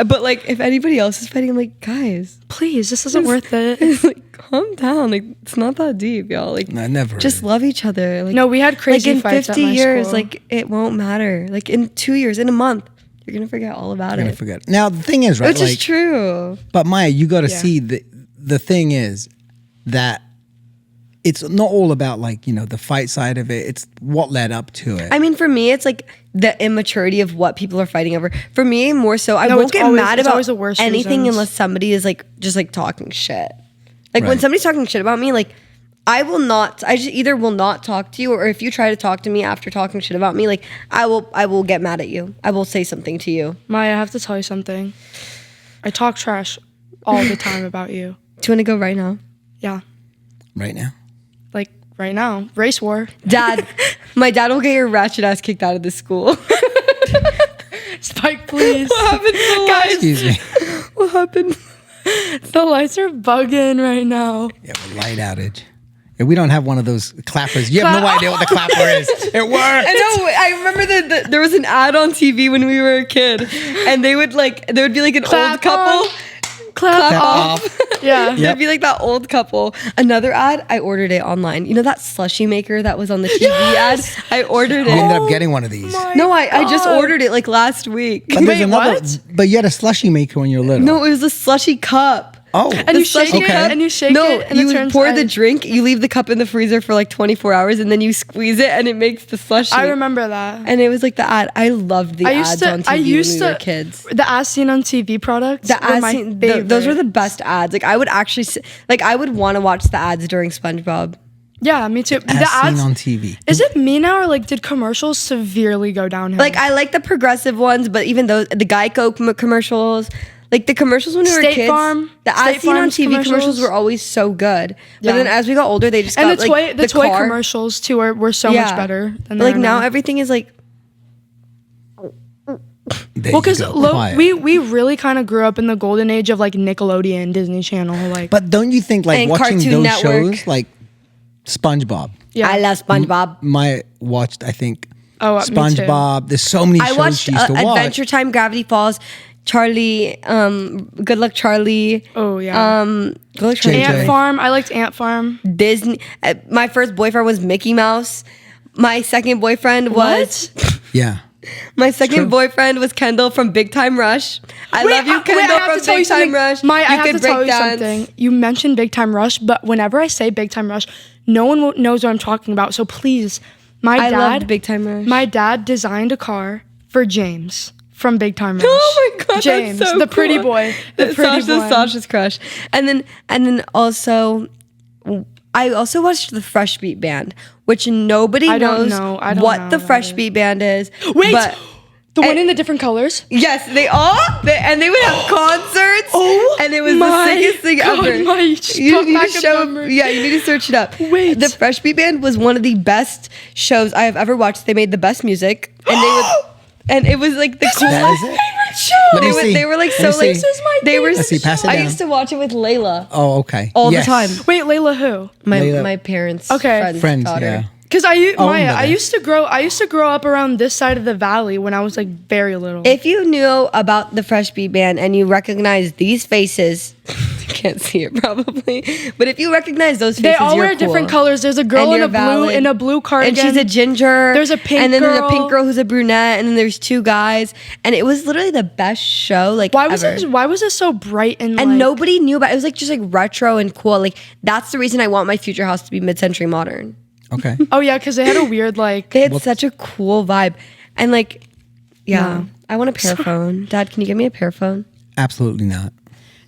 But like if anybody else is fighting, I'm like, guys, Please, this isn't worth it. it's like calm down. Like it's not that deep, y'all. Like No, never. just love each other. Like No, we had crazy like in fights 50 at my years, school. like it won't matter. Like in 2 years, in a month, you're gonna forget all about I'm gonna it. forget. Now the thing is, right? Which like, is true. but Maya, you got to Yeah. see the thing is that it's not all about like the fight side of it. It's what led up to it. I mean, for me, it's like the immaturity of what people are fighting over. For me, more so, I No, won't it's get always- mad it's about always the worst anything reasons. unless somebody is like just like talking shit. Like when Right. somebody's talking shit about me, like I will not. I just either will not talk to you, or if you try to talk to me after talking shit about me, like I will get mad at you. I will say something to you. Maya, I have to tell you something. I talk trash all the time about you. Do you want to go right now, Yeah. right now. Like right now. Race war. Dad? My dad will get your ratchet ass kicked out of this school. Spike, please. What happened to the lights? Excuse me. What happened? The lights are bugging right now. Yeah, but light outage. Yeah, we don't have one of those clappers. You have no idea what the clapper is. It works. I know. I remember that there was an ad on TV when we were a kid, and there would be like an Clap old couple. on. Clap Clap off. off. Yeah. Yep. There'd be like that old couple. Another ad, I ordered it online. You know that slushy maker that was on the TV ad? I ordered We ended it. up getting one of these. No, I just God. ordered it like last week. But there's Wait, another. what? But you had a slushy maker when you were little. No, it was a slushy cup. Oh. And The you shake slushy it, cup? and you shake No, it, and it you turns pour the ice. drink, you leave the cup in the freezer for like 24 hours, and then you squeeze it, and it makes the slushy. I remember that. And it was like the ad. I loved the I used ads to. on TV I used when we to. were kids. The as seen on TV products. The were ads, my those were favorite. the best ads. Like I would actually, like I would want to watch the ads during SpongeBob. Yeah, me too. As The ads. seen on TV. Is it me now, or like did commercials severely go downhill? Like I like the progressive ones, but even those the Geico commercials, like the commercials when we were State kids, Farm? the State as seen on Farm's TV commercials commercials? were always so good. But Yeah. then as we got older, they just and got the like toy, the toy car. commercials too were so much better than But, like they are now, everything is like There Well, you because go. Quiet. we really kind of grew up in the golden age of like Nickelodeon, Disney Channel, like. But don't you think like And watching Cartoon those Network. shows like SpongeBob? yeah. I love SpongeBob. Maya watched, I think, Oh, me too. SpongeBob. There's so many I shows watched she used to watch. Adventure Time, Gravity Falls, Charlie, Good Luck Charlie. Oh yeah. Good Luck Charlie. JJ. Ant Farm. I liked Ant Farm. Disney. My first boyfriend was Mickey Mouse. My second boyfriend was Yeah. Kendall from Big Time Rush. I love you, Kendall from Big Time Rush. I you have can to tell break you dance. something. You mentioned Big Time Rush, but whenever I say Big Time Rush, no one knows what I'm talking about. So please, I dad, loved Big Time Rush. My dad designed a car for James from Big Time Rush. Oh my god, James, that's so the pretty cool. boy, the pretty boy. Sasha's crush. And then also, I also watched the Fresh Beat Band, which nobody I don't knows know. I don't what know the what Fresh it is. Beat Band is. Wait, but the one in the different colors. yes, they would have concerts. Oh and it was the my sickest thing God, ever. Maya, you just brought back a memory. Yeah, you need to search it up. Wait. The Fresh Beat Band was one of the best shows I have ever watched. They made the best music, and they would, and it was like the That coolest. is it? Favorite show. Let me see. They were like Let so me like see. This is my they were. favorite Let's see, pass it I down. used to watch it with Layla Oh, okay. all Yes. the time. Wait, Layla who? Layla. My parents' Okay. Friends, daughter. yeah. Because Oh, Maya, remember I that. used to grow up around this side of the valley when I was like very little. If you knew about the Fresh Beat Band and you recognize these faces, you can't see it probably, but if you recognize those faces, they all you're wear different cool. colors. There's a And girl in you're a blue valid. cardigan. And she's a ginger. There's a pink and then there's a girl. pink girl who's a brunette, and then there's two guys, and it was literally the best show like Why was ever. it so bright and And like, nobody knew about it. It was like just like retro and cool. Like that's the reason I want my future house to be mid-century modern. Okay. Oh yeah, because they had a weird like. They had such a cool vibe. And like, yeah, No. I want a pear phone. Dad, can you get me a pear phone? Absolutely not.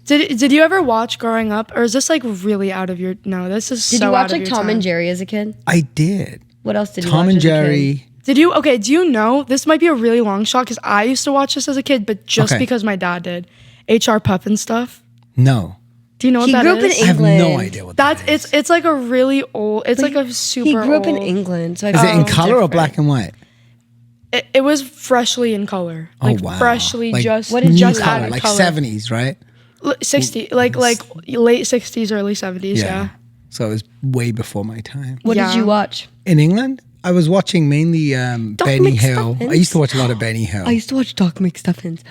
Did you ever watch growing up, or is this like really out of your? No, this is Did so you out watch of like your Tom time. and Jerry as a kid? I did. What else did you Tom watch and as a kid? Jerry. Did you? Okay, do you know this might be a really long shot because I used to watch this as a kid, but just Okay. because my dad did. HR Puff and stuff. No. Do you know what He that grew up in is? I have no England. idea what That's that is. it's like a really old. It's like a super. He grew up in old- England. So I Is feel it in it's color or different. black and white? It was freshly in color. Like Oh wow. freshly Like just What did new you just color? added Like color. 70s, right? 60 like late 60s early 70s. Yeah. So it was way before my time. What Yeah. did you watch? In England, I was watching mainly Benny Hill. McStuffins? I used to watch a lot of Benny Hill. I used to watch Doc McStuffins.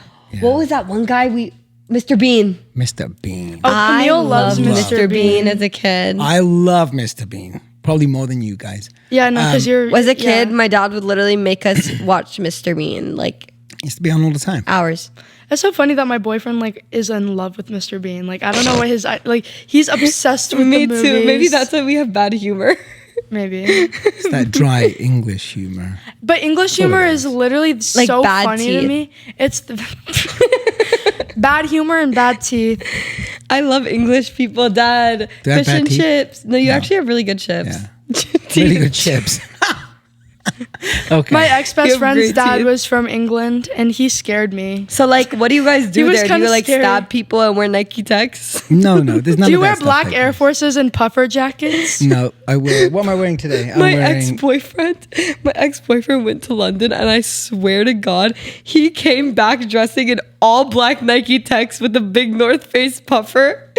What was that one guy Mr. Bean? Mr. Bean. Oh, Camille loves loved Mr. Bean. as a kid. I love Mr. Bean. Probably more than you guys. Yeah, no, because you're As a kid, yeah. my dad would literally make us watch Mr. Bean like Used to be on all the time. hours. It's so funny that my boyfriend like is in love with Mr. Bean. Like I don't know what his like he's obsessed with Me the too. Maybe movies. that's why we have bad humor. maybe. It's that dry English humor. But English humor is literally so bad funny to teeth. me. It's bad humor and bad teeth. I love English people, Dad. Do I have Fish bad and teeth? chips. No, you No. actually have really good chips. Yeah. Really good chips. Okay. My ex You best have friend's great dad teeth. was from England, and he scared me. So, like, what do you guys do was there? Do you kinda like scary. stab people and wear Nike Techs? No, there's none Do you of wear that stuff black like Air that. Forces and puffer jackets? No, I wear. What am I wearing today? I'm My wearing. ex-boyfriend went to London, and I swear to God, he came back dressing in all black Nike Techs with a big North Face puffer.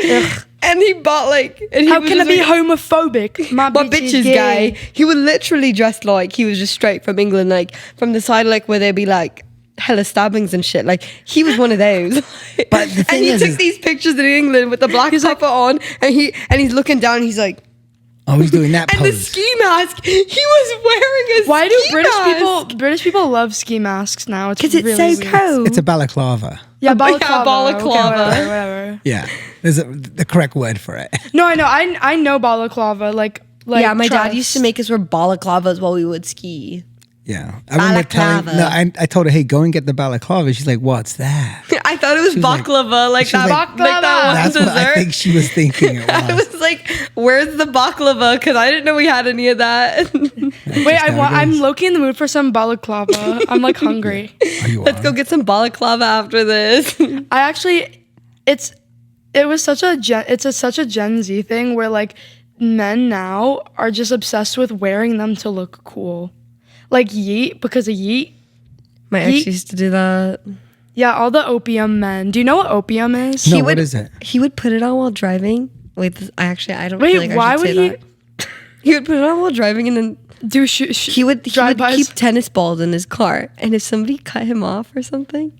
And he bought How can I be homophobic? My But bitch bitches is gay. guy, he would literally dress like he was just straight from England, like from the side, like where there'd be like hella stabbings and shit. Like he was one of those. But the thing and he is- took these pictures in England with the black puffer on, and he's looking down. And he's like, Oh, he's doing that and the pose. ski mask. He was wearing a Why do ski mask. British people love ski masks now? It's Because it's really so weird. cold. It's a balaclava. Yeah, balaclava. balaclava. Okay, whatever. Yeah, there's the correct word for it. No, I know. I know balaclava. Like yeah, my dad trust. used to make us wear balaclavas while we would ski. Yeah, I remember telling. Balaclava. No, I told her, hey, go and get the balaclava. She's like, what's that? I thought it was was like- baklava, like she was that, like- like that one That's dessert. what I think she was thinking it I was. was like, "Where's the baklava?" Because I didn't know we had any of that. Wait, I'm low-key in the mood for some balaclava. I'm like hungry. Oh, you Let's are? go get some balaclava after this. I actually, it's such a Gen Z thing where like men now are just obsessed with wearing them to look cool, like Yeet because of Yeet. My ex used to do that. Yeah, all the opium men. Do you know what opium is? No, He what would- is it? He would put it on while driving. Wait, I don't. Wait, feel like I why should would say he that. He would put it on while driving, and then do he would drive-bys? keep tennis balls in his car. And if somebody cut him off or something,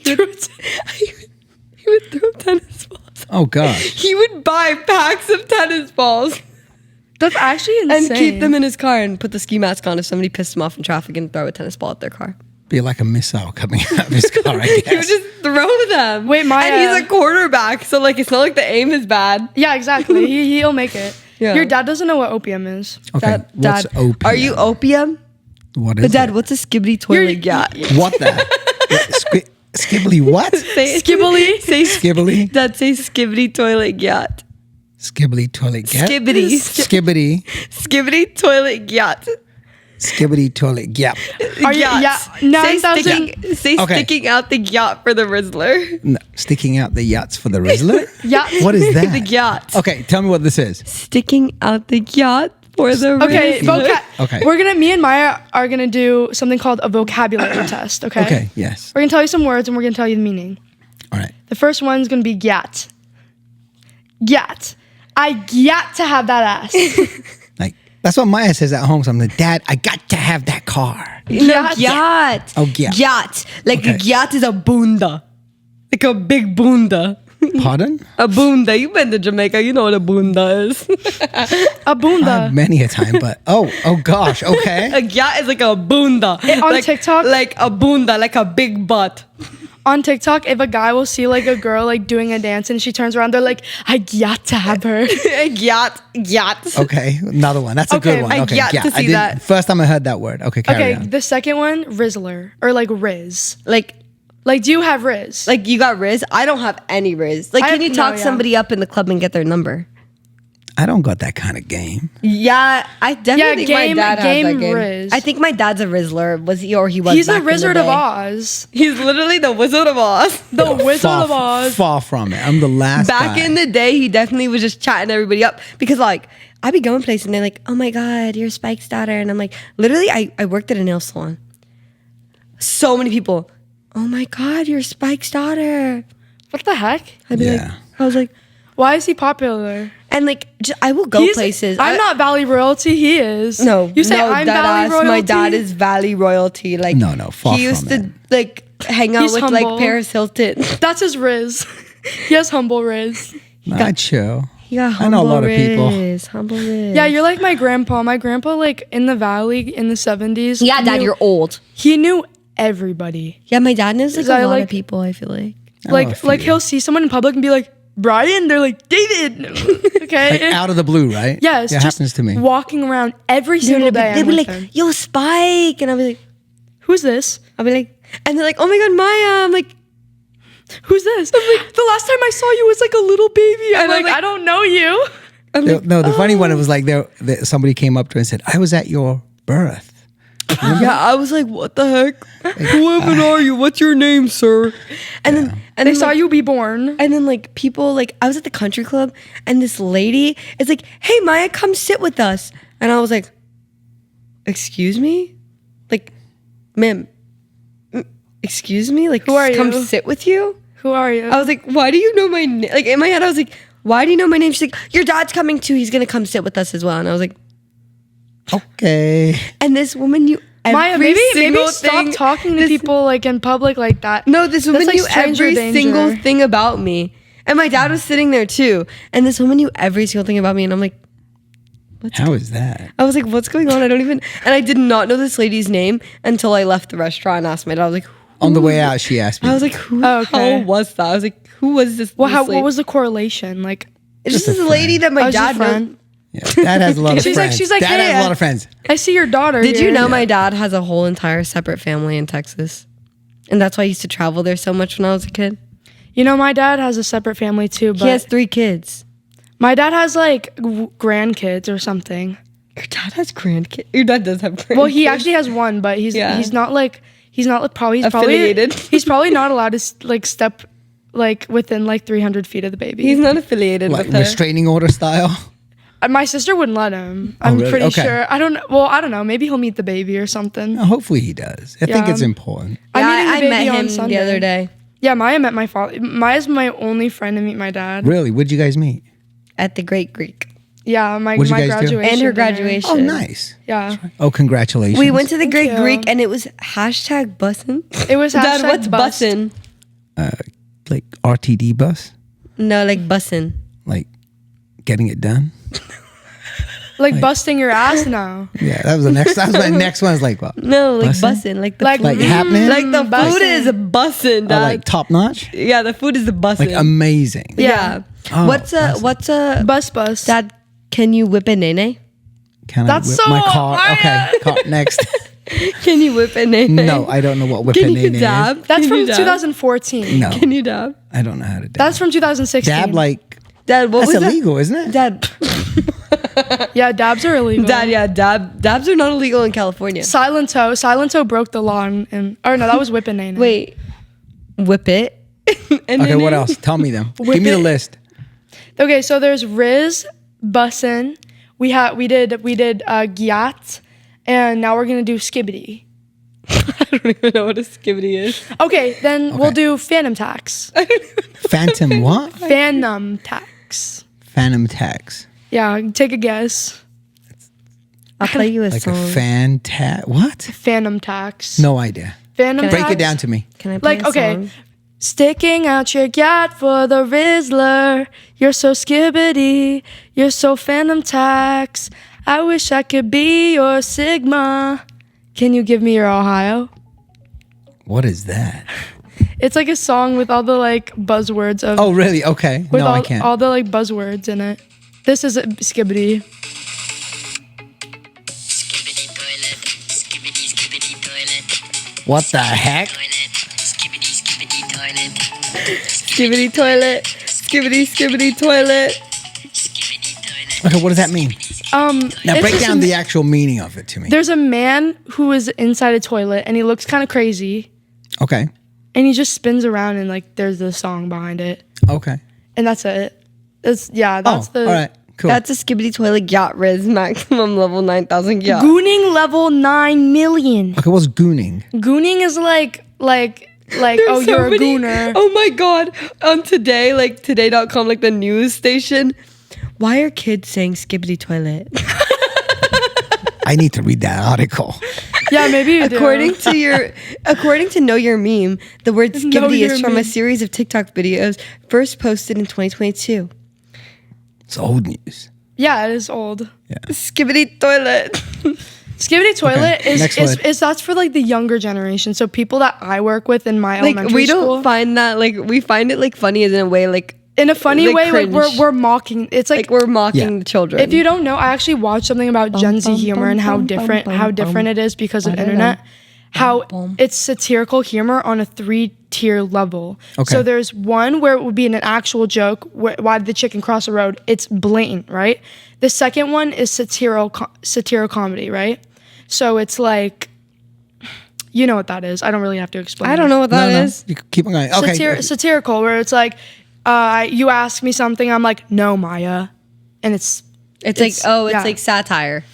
he would throw tennis balls. Oh gosh. He would buy packs of tennis balls That's actually insane. and keep them in his car and put the ski mask on if somebody pissed him off in traffic and throw a tennis ball at their car. Be like a missile coming out of his car, I He would guess. just throw them. Wait, my, and he's a quarterback, so like it's not like the aim is bad. Yeah, exactly. He'll make it. Yeah. Your dad doesn't know what opium is. Okay, what's opium? Are you opium? What But is Dad, it? what's a skibbity toilet yacht? What the? Skibbly what? Say Skibbly? Say Skibbly? Dad, say skibbity toilet yacht. Skibbly toilet get? Skibbity. Skibbity. Skibbity toilet yacht. Skibbity toilet gap. Are you- Yachts. yeah, Say 9,000 Say Okay. sticking out the yacht for the Rizzler. No, sticking out the yachts for the Rizzler? Yeah. What is that? The yacht. Okay, tell me what this is. Sticking out the yacht for the Okay, Rizzler. Okay. me and Maya are gonna do something called a vocabulary test, okay? Okay, yes. We're gonna tell you some words and we're gonna tell you the meaning. All right. The first one's gonna be gyat. Gyat. I gyat to have that ass. Like, that's what Maya says at home. So I'm like, Dad, I got to have that car. No, Yacht. yacht. Oh, yacht. Yacht. Like Okay. a yacht is a bunda. Like a big bunda. Pardon? A bunda. You've been to Jamaica. You know what a bunda is. A bunda. Many a time, but oh gosh, okay. A yacht is like a bunda. On like, TikTok? Like a bunda, like a big butt. on TikTok, if a guy will see like a girl like doing a dance and she turns around, they're like, I got to have her. Yacht. Okay, another one. That's a Okay, good one. I Okay, get to see that. First time I heard that word. Okay, carry Okay, on. the second one, Rizzler or like Riz. Like Like, do you have Riz? you got Riz? I don't have any Riz. Like, I can have- you talk no, yeah. somebody up in the club and get their number? I don't got that kind of game. Yeah, I definitely think my dad has that game. Riz. I think my dad's a Rizzler. Was he or he was? He's back a in the Wizard of day. Oz. He's literally the Wizard of Oz. The Wizard Far, of Oz. far from it. I'm the last Back guy. in the day, he definitely was just chatting everybody up because like I'd be going places and they're like, "Oh my God, you're Spike's daughter," and I'm like, literally, I worked at a nail salon. So many people. Oh my God, you're Spike's daughter. What the heck? I'd be Yeah. like, I was like, Why is he popular? and like I will go He's- places. I'm not Valley royalty. He is. No, You say no, I'm dead Valley ass. royalty. My dad is Valley royalty. Like No, far he used from to like hang out He's with humble. like Paris Hilton. That's his Riz. He has humble Riz. Nah, chill. He got I know a humble lot of people. Riz, humble Riz. Yeah, you're like my grandpa. My grandpa, like in the valley in the 70s. Yeah, Dad, knew- you're old. He knew everybody. Yeah, my dad knows like I a lot like- of people. I feel like. I know a Like few. he'll see someone in public and be like, Brian. They're like, David. Okay. Like out of the blue, right? Yes, Yeah, it just happens to me. Walking around every single day. They'd I'm be with like, him. "Yo, Spike," and I'll be like, Who's this? I'll be like, and they're like, "Oh my God, Maya!" I'm like, Who's this? I'm like, the last time I saw you was like a little baby. I'm And I'm like, like- I don't know you. I'm like, No, the funny Oh. one, it was like somebody came up to her and said, I was at your birth. yeah, I was like, "What the heck? Who even are you? What's your name, sir?" And then and They then, saw like, you be born. And then like people like I was at the country club and this lady is like, "Hey Maya, come sit with us." And I was like, "Excuse me? Like, ma'am, excuse me? Like, Who are come you? sit with you?" Who are you? I was like, "Why do you know my name?" Like in my head I was like, "Why do you know my name?" She's like, "Your dad's coming too. He's going to come sit with us as well." And I was like, Okay. "And this woman knew every Maya, maybe single stop thing. talking to This- people like in public like that. No, this woman like knew stranger every danger. single thing about me. And my dad was sitting there too. And this woman knew every single thing about me. And I'm like, How is that? I was like, what's going on? I don't even, and I did not know this lady's name until I left the restaurant and asked my dad. I was like, On the way out, she asked me. I was like, who Oh, the hell okay. was that? I was like, who was this? Well, this what lady? was the correlation? Like, It's just Just a this lady that I my was just dad a knows. friend. Yeah, Dad has a lot of She's like- friends. she's like, Dad hey, has a lot of friends. I see your daughter. Did you here. know my dad has a whole entire separate family in Texas? And that's why I used to travel there so much when I was a kid. You know, my dad has a separate family too, but He has 3 kids. my dad has like grandkids or something. Your dad has grandkids. Your dad does have grandkids. Well, he actually has one, but he's Yeah. probably Affiliated. He's probably not allowed to like step like within like 300 feet of the baby. He's not affiliated Like with her. restraining order style. My sister wouldn't let him. I'm really? pretty Okay. sure. I don't know. Well, I don't know. Maybe he'll meet the baby or something. Hopefully he does. I think Yeah. it's important. I'm meeting the I baby met on him the Sunday. other day Yeah, Maya met my father. Maya's my only friend to meet my dad. Really? Where'd you guys meet? at the Great Greek. Yeah, my What'd you guys do? graduation. And her dinner. graduation. Oh, nice. Yeah. Oh, congratulations. We went to the Great you. Greek and it was hashtag bussin'. It was Dad, hashtag what's bust. bussin'? like RTD bus, No, like bussin'. like getting it done. Like busting your ass now. Yeah, that was the next. That was my next one. I was like, what? No, like Bussin'? bussin'. Like the Like- food. Like happening? Like the bussin'. food is bussin', Oh, Dad. like top notch. Yeah, the food is the bussin'. Like amazing. yeah. Oh, what's a Bus. Dad? Can you whip a nene? Can That's I whip so my car? hard. Okay, car, next. Can you whip a nene? No, I don't know what Can you whipping is. dab? That's Can from you dab? 2014. No, Can you dab? I don't know how to dab. That's from 2016. dab like Dad, what that's was illegal, isn't it? that? Yeah, dabs are illegal. Dad, yeah, dabs are not illegal in California. Silento broke the law and or no, that was whipping name. Wait, whip it. And Okay, then what else? Tell me them. Give me the it. list. Okay, so there's Riz, Bussin. We did Gyat, and now we're gonna do Skibbity. I don't even know what a skibbity is. Okay, then we'll Okay. do Phantom Tax. Phantom what? Phantom Tax. Phantom tax. Yeah, take a guess. I'll play you a Like song. a what? Phantom Tax. No idea. Phantom Break Tax. it down to me. Can I play Like, a okay. song? Sticking out your gat for the Rizzler. You're so skibbity. You're so Phantom Tax. I wish I could be your Sigma. Can you give me your Ohio? What is that? It's like a song with all the like buzzwords of. Oh, really? Okay. With No, all, I can't. all the like buzzwords in it. This is a skibbity. What the heck? Skibbity toilet. Skibbity skibbity toilet. Okay, what does that mean? Now it's break just down the actual meaning of it to me. There's a man who is inside a toilet and he looks kind of crazy Okay. and he just spins around and like there's the song behind it Okay. and that's it. That's All right. Cool. That's a skibbity toilet yacht Riz maximum level 9,000 yacht. Gooning level 9 million. Okay, what's gooning? Gooning is like There's oh, so you're many- a gooner. Oh my god. On today, like today.com, like the news station. Why are kids saying skibbity toilet? I need to read that article. Yeah, maybe you do. According to Know Your Meme, the word Know skibbity Your is from Meme. a series of TikTok videos first posted in 2022. It's old news. Yeah, it is old. Skibbity toilet. Skibbity toilet Okay, next word. is that's for like the younger generation. So people that I work with in my Like elementary we school. don't find that like we find it like funny in a way like in a funny like, way, cringe. like we're mocking. It's like we're mocking Yeah. the children. if you don't know, I actually watched something about Gen Z humor and how different it is because of internet. How it's satirical humor on a 3-tier level. Okay. So there's one where it would be an actual joke. Why did the chicken cross the road? It's blatant, right? The second one is satirical comedy, right? So it's like, you know what that is. I don't really have to explain. I don't know what that is. You keep on going. Okay. Satirical, where it's like, you ask me something, I'm like, no, Maya, and it's It's yeah. like satire.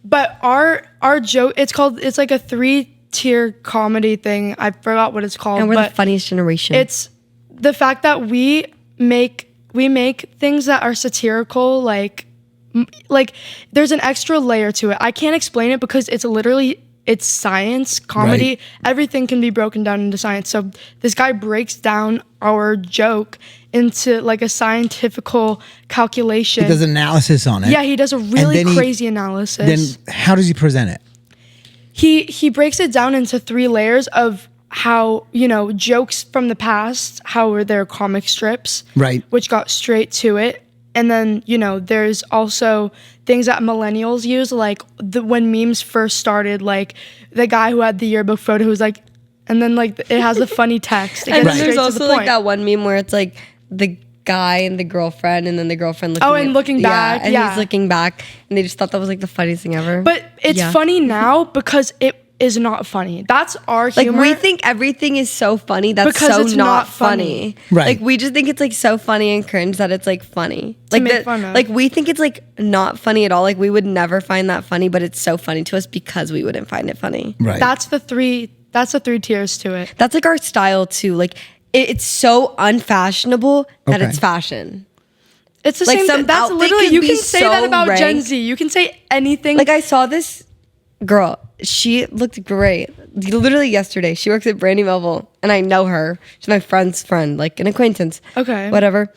But our joke, it's like a 3-tier comedy thing. I forgot what it's called. And we're but the funniest generation. it's the fact that we make things that are satirical, like there's an extra layer to it. I can't explain it because it's science, comedy. Right. Everything can be broken down into science. So this guy breaks down our joke into like a scientifical calculation. He does analysis on it. Yeah, he does a really then crazy analysis. Then how does he present it? He breaks it down into 3 layers of how, jokes from the past, how were their comic strips, Right. which got straight to it. And then, there's also things that millennials use, like when memes first started, like the guy who had the yearbook photo who's like, and then like it has the funny text. It and gets then there's straight to also the like point. that one meme where it's like the guy and the girlfriend, and then the girlfriend looking. Oh, and looking back, and yeah. he's looking back, and they just thought that was like the funniest thing ever. But it's Yeah. funny now because it is not funny. That's our like humor. we think everything is so funny that's Because so it's not not funny. Right. Like we just think it's like so funny and cringe that it's like funny. Like make that, fun of. like we think it's like not funny at all. Like we would never find that funny, but it's so funny to us because we wouldn't find it funny. Right. That's the 3 tiers to it. That's like our style too. Like it's so unfashionable that Okay. it's fashion. It's the Like same some thing. That's outfit literally can you be can say that so about Gen rank. Z. You can say anything. Like I saw this girl. She looked great. Literally yesterday. She works at Brandy Melville, and I know her. She's my friend's friend, like an acquaintance. Okay. Whatever.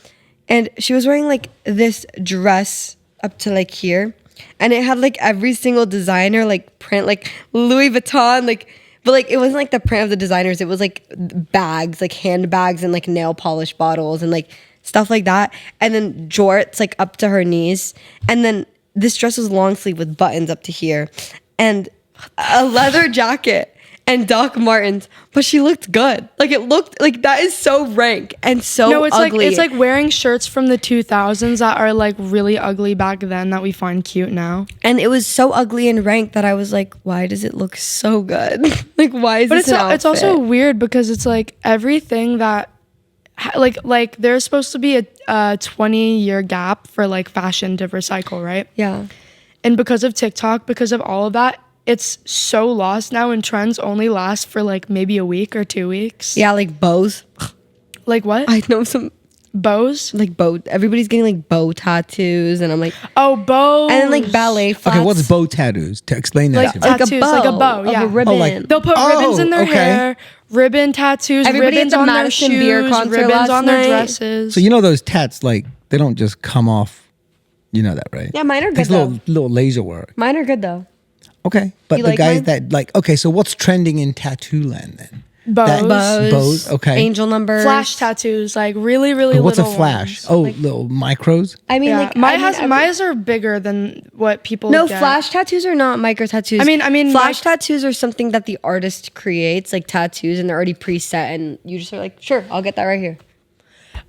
And she was wearing like this dress up to like here, and it had like every single designer like print, like Louis Vuitton, like. But like it wasn't like the print of the designers. It was like bags, like handbags, and like nail polish bottles, and like stuff like that. And then jorts like up to her knees, and then this dress was long sleeve with buttons up to here, and a leather jacket and Doc Martens. But she looked good. Like it looked like that is so rank and so no, it's ugly. like wearing shirts from the 2000s that are like really ugly back then that we find cute now. And it was so ugly and rank that I was like, why does it look so good? Like why is But this an it's also outfit? weird because it's like everything that like there's supposed to be a 20-year gap for like fashion to recycle, right? Yeah. And because of TikTok, because of all of that, it's so lost now, and trends only last for like maybe a week or 2 weeks. Yeah, like bows. Like what? I know some Bows? like bow. Everybody's getting like bow tattoos, and I'm like, Oh, bows. and then like ballet flats. Okay, what's bow tattoos? To explain that Like to me. tattoos, like a bow, of yeah. a ribbon. Oh, like- They'll put ribbons in their okay. hair, ribbon tattoos, Everybody ribbons at the on Madison their Beer shoes, concert ribbons last on their night. dresses. So you know those tats, like they don't just come off. You know that, right? Yeah, mine are good Takes though. little laser work. Mine are good though. Okay, but You the like guys mine? that like, okay, so what's trending in tattoo land then? Bows. Okay. angel numbers, Flash tattoos, like really, really What's a little flash? ones. Oh, little micros. I mean, Yeah, like mine are bigger than what people No, get. flash tattoos are not micro tattoos. I mean, flash tattoos are something that the artist creates, like tattoos, and they're already preset, and you just are like, sure, I'll get that right here.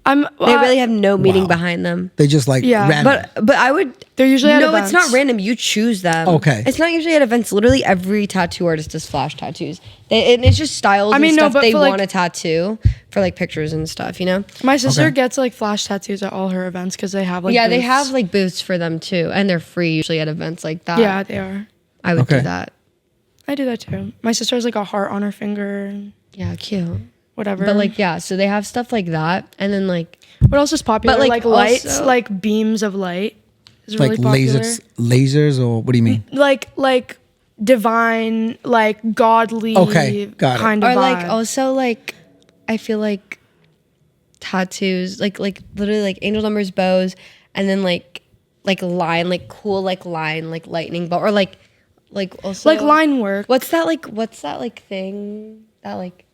They really have no meaning Wow. behind them. They just like Yeah, random. But I would. They're usually at no, it's not events. random. You choose them. Okay. It's not usually at events. Literally every tattoo artist does flash tattoos. And it's just styles and stuff but they for, want like- to tattoo for like pictures and stuff. You know. My sister Okay. gets like flash tattoos at all her events because they have like Yeah, they booths. have like booths for them too, and they're free usually at events like that. Yeah, they are. I would Okay. do that. I do that too. My sister has like a heart on her finger and Yeah, cute. whatever. But like, yeah, so they have stuff like that, and then like, what else is popular? But, like like, lights, also- like beams of light is like really popular. lasers, or what do you mean? Like divine, like godly. Okay, got it. kind of or like vibe. also like, I feel like tattoos, like literally like angel numbers, bows, and then like line, like cool like line, like lightning bolt, or like also like line work. What's that like thing that like?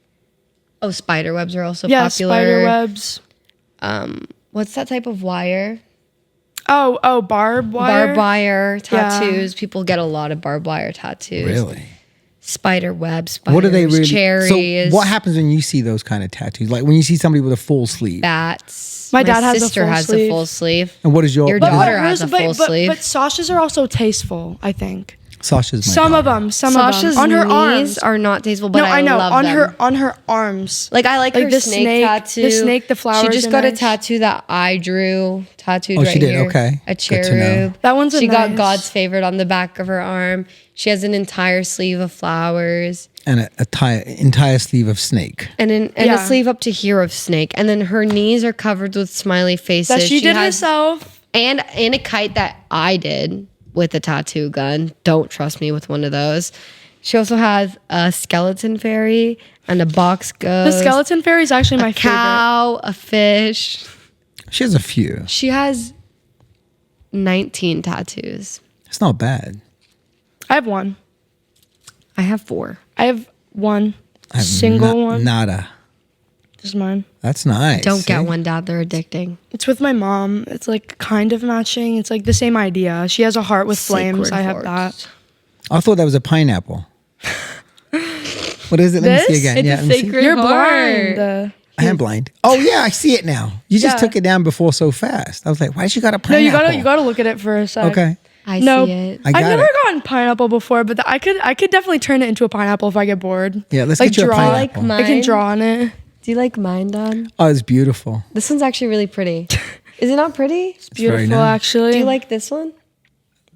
Oh, spider webs are also Yeah, popular. spider webs. What's that type of wire? Oh, barbed wire. Barbed wire Yeah. tattoos. People get a lot of barbed wire tattoos. Really? Spider webs, spiders, What are they really? cherries, So what happens when you see those kind of tattoos? Like when you see somebody with a full sleeve. bats. My dad has a sister full has sleeve. a full sleeve. And what is your Your what is- daughter has a full sleeve. But Sasha's are also tasteful, I think. Sasha's my Some daughter. of them. Sasha's on her knees arms. are not tasteful, but No, I know. love On them. her arms. Like I like her the snake tattoo. The snake, the flowers. She just are got a nice. tattoo that I drew tattooed Oh, right she did? here. Okay. A Good to know. cherub. That one's a She got nice- God's favorite on the back of her arm. She has an entire sleeve of flowers And entire sleeve of snake. and a Yeah. sleeve up to here of snake. And then her knees are covered with smiley faces. That she did has- herself. And a kite that I did with a tattoo gun. Don't trust me with one of those. She also has a skeleton fairy and a box The ghost. skeleton fairy is actually my a cow, a fish. She has a few. She has 19 tattoos. It's not bad. I have one. I have 4. I have one. I have Single one. Nada. This is mine. That's nice. Don't get See? one, Dad. They're addicting. It's with my mom. It's like kind of matching. It's like the same idea. She has a heart with flames. Sacred I have hearts. that. I thought that was a pineapple. What is it? Let me see This? again. It's Yeah, a let me see. sacred You're heart. blind. I am blind. Oh yeah, I see it now. You just Yeah. took it down before so fast. I was like, why did you got a No, pineapple? you gotta look at it for a sec. Okay. I No, see it. I got I've never it. gotten pineapple before, but I could definitely turn it into a pineapple if I get bored. Yeah, let's Like get you a draw, pineapple. like I can Mine? draw on it. Do you like mine, Dad? Oh, it's beautiful. This one's actually really pretty. Is it not pretty? It's very Beautiful, nice. actually. Do you like this one?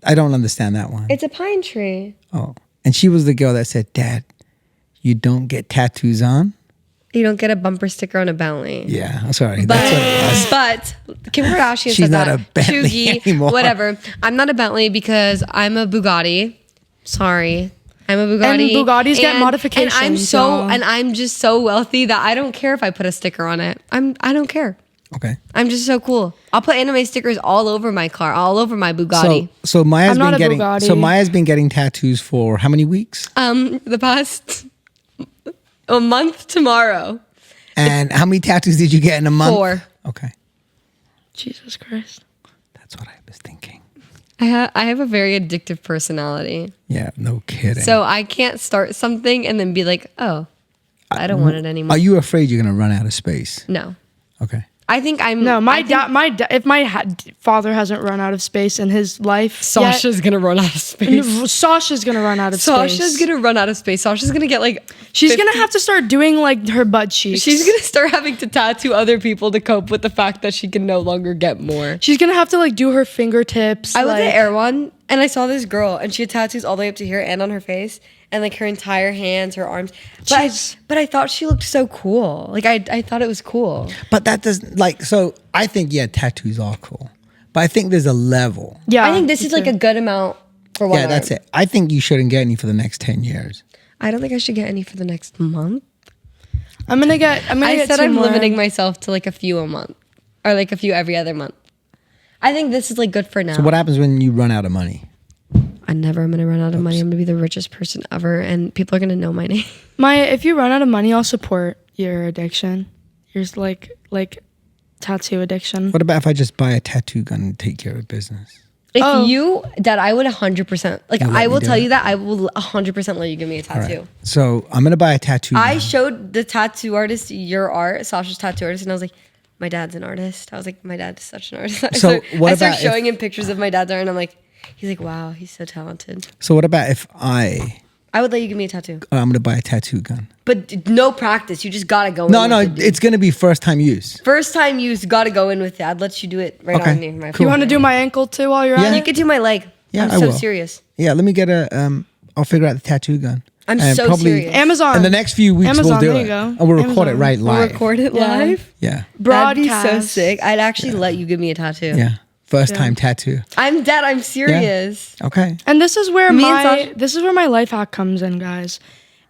I don't understand that one. It's a pine tree. Oh, and she was the girl that said, "Dad, you don't get tattoos on." You don't get a bumper sticker on a Bentley. Yeah, I'm sorry. That's what it was. But Kim Kardashian She's said not that. a Bentley Chugi, anymore. whatever. I'm not a Bentley because I'm a Bugatti. Sorry. I'm a Bugatti. And Bugattis get And modifications, y'all. I'm just so wealthy that I don't care if I put a sticker on it. I don't care. Okay. I'm just so cool. I'll put anime stickers all over my car, all over my Bugatti. So Maya's I'm not been a getting Bugatti. so Maya's been getting tattoos for how many weeks? The past a month tomorrow. And how many tattoos did you get in a month? 4. Okay. Jesus Christ. That's what I was thinking. I have a very addictive personality. Yeah, no kidding. So I can't start something and then be like, oh, I don't want it anymore. Are you afraid you're going to run out of space? No. Okay. I think I'm. No, I think if my father hasn't run out of space in his life, Sasha's gonna run out of space. Sasha's gonna run out of space. Sasha's gonna run out of space. Sasha's gonna get like. She's 50 gonna have to start doing like her butt cheeks. She's gonna start having to tattoo other people to cope with the fact that she can no longer get more. She's gonna have to like do her fingertips. I was like, at Erewhon and I saw this girl and she had tattoos all the way up to here and on her face and like her entire hands, her arms. But I thought she looked so cool. Like I thought it was cool. But that doesn't so I think tattoos are cool. But I think there's a level. Yeah, I think this is like a good amount for one. Yeah, that's it. I think you shouldn't get any for the next 10 years. I don't think I should get any for the next month. I'm gonna get I said two I'm more. limiting myself to like a few a month or like a few every other month. I think this is like good for now. So what happens when you run out of money? I never am gonna run out of money. I'm gonna be the richest person ever, and people are gonna know my name. If you run out of money, I'll support your addiction. Yours like tattoo addiction. What about if I just buy a tattoo gun and take care of business? If you, Dad, I would 100%. Like, You'll let I me will do tell it? you that I will 100% let you give me a All tattoo. right. So I'm gonna buy a tattoo I gun. showed the tattoo artist your art, Sasha's tattoo artist, and I was like, my dad's an artist. I was like, my dad's such an artist. So what I started about showing him pictures of my dad's art, and I'm like, he's like, wow, he's so talented. So what about if I'm I would let you give me a tattoo, gonna buy a tattoo gun? but no practice. You just gotta go. No, in no, with it, dude. it's gonna be first time use. First time use. Gotta go in with it. I'd let you do it right Okay, on there. My cool. You want to do my ankle too while you're Yeah. at You it? could do my leg. Yeah, I'm I so will. serious. Yeah, let me get I'll figure out the tattoo gun. I'm And so serious. Amazon. In the next few weeks, Amazon, we'll do there it. you go. And we'll record it Amazon. right We'll live. record it Yeah. live. Yeah, That'd be so Broadcast. sick. I'd actually let you give me a tattoo. yeah. First time tattoo. I'm dead. I'm serious. Okay. And this is where Me and Sasha- my life hack comes in, guys.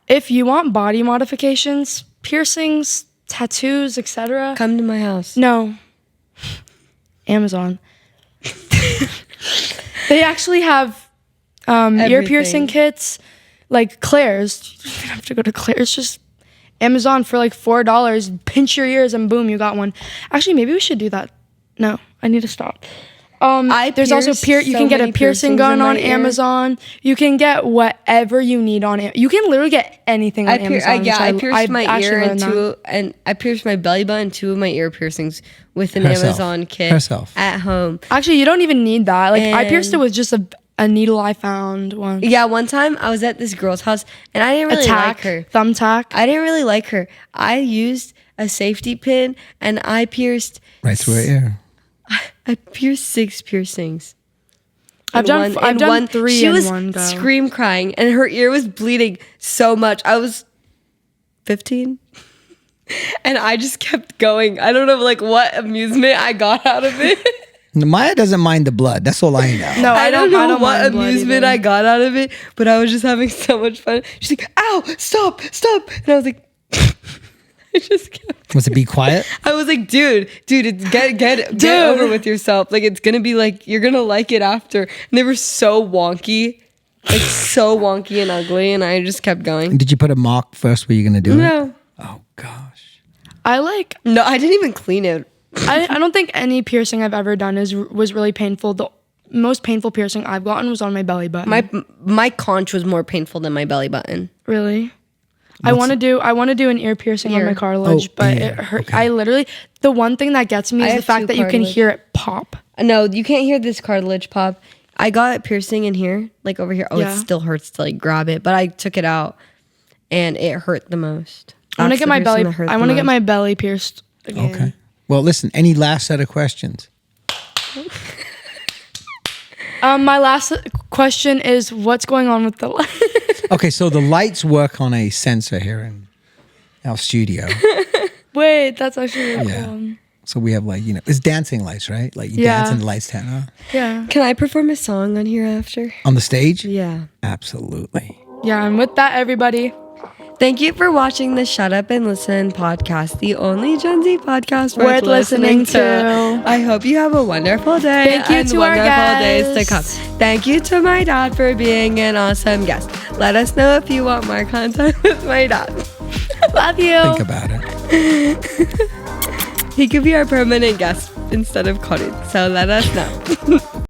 If you want body modifications, piercings, tattoos, etc. Come to my house. No. Amazon. They actually have ear Everything. piercing kits, like Claire's. You don't even have to go to Claire's. Just Amazon for like $4. Pinch your ears and boom, you got one. Actually, maybe we should do that. No, I need to stop. There's also pierced you so can get a many piercing piercings gun in my on ear. Amazon. You can get whatever you need on it. You can literally get anything on Amazon. I which pierced my actually ear learned that. and I pierced my belly button, 2 of my ear piercings with an Herself. Amazon kit Herself. at home. Actually, you don't even need that. Like I pierced it And- with just a needle I found once. Yeah, one time I was at this girl's house and I didn't really like her. Thumbtack. I didn't really like her. I used a safety pin and I pierced Right through her ear. I pierced 6 piercings. I've done In 3 She in was one go. scream crying and her ear was bleeding so much. I was 15 and I just kept going. I don't know like what amusement I got out of it. Maya doesn't mind the blood. That's all I know. No, I don't know what mind blood amusement either. I got out of it, but I was just having so much fun. She's like, "Ow, stop!" And I was like, I just kept. Was it be quiet? I was like, dude, it's get over with yourself. Like it's gonna be like you're gonna like it after. And they were so wonky, like so wonky and ugly, and I just kept going. Did you put a mark first where you're gonna do it? No, Oh gosh. I like. no, I didn't even clean it. I don't think any piercing I've ever done was really painful. The most painful piercing I've gotten was on my belly button. My conch was more painful than my belly button. Really? I want to do an ear piercing on Ear. my cartilage, Oh, but ear. it hurt. Okay. I literally, the one thing that gets me I is the have fact 2 that you can cartilage. hear it pop. No, you can't hear this cartilage pop. I got it piercing in here, like over here. Oh, Yeah. it still hurts to like grab it, but I took it out, and it hurt the most. I want to That's get the my piercing belly. that hurt I the want to get most. my belly pierced again. Okay. Well, listen. Any last set of questions? My last question is, what's going on with the light? Okay, so the lights work on a sensor here in our studio. Wait, that's actually really Yeah. cool. So we have like, it's dancing lights, right? Like you Yeah. dance and the lights turn on. Yeah. Can I perform a song on here after? On the stage? Yeah. Absolutely. Yeah, and with that, everybody, Thank you for watching the Shut Up and Listen podcast, the only Gen Z podcast Worth listening to. I hope you have a wonderful day. Thank you and to our wonderful days to come. guests. Thank you to my dad for being an awesome guest. Let us know if you want more content with my dad. love you. Think about it. He could be our permanent guest instead of Corin, so let us know.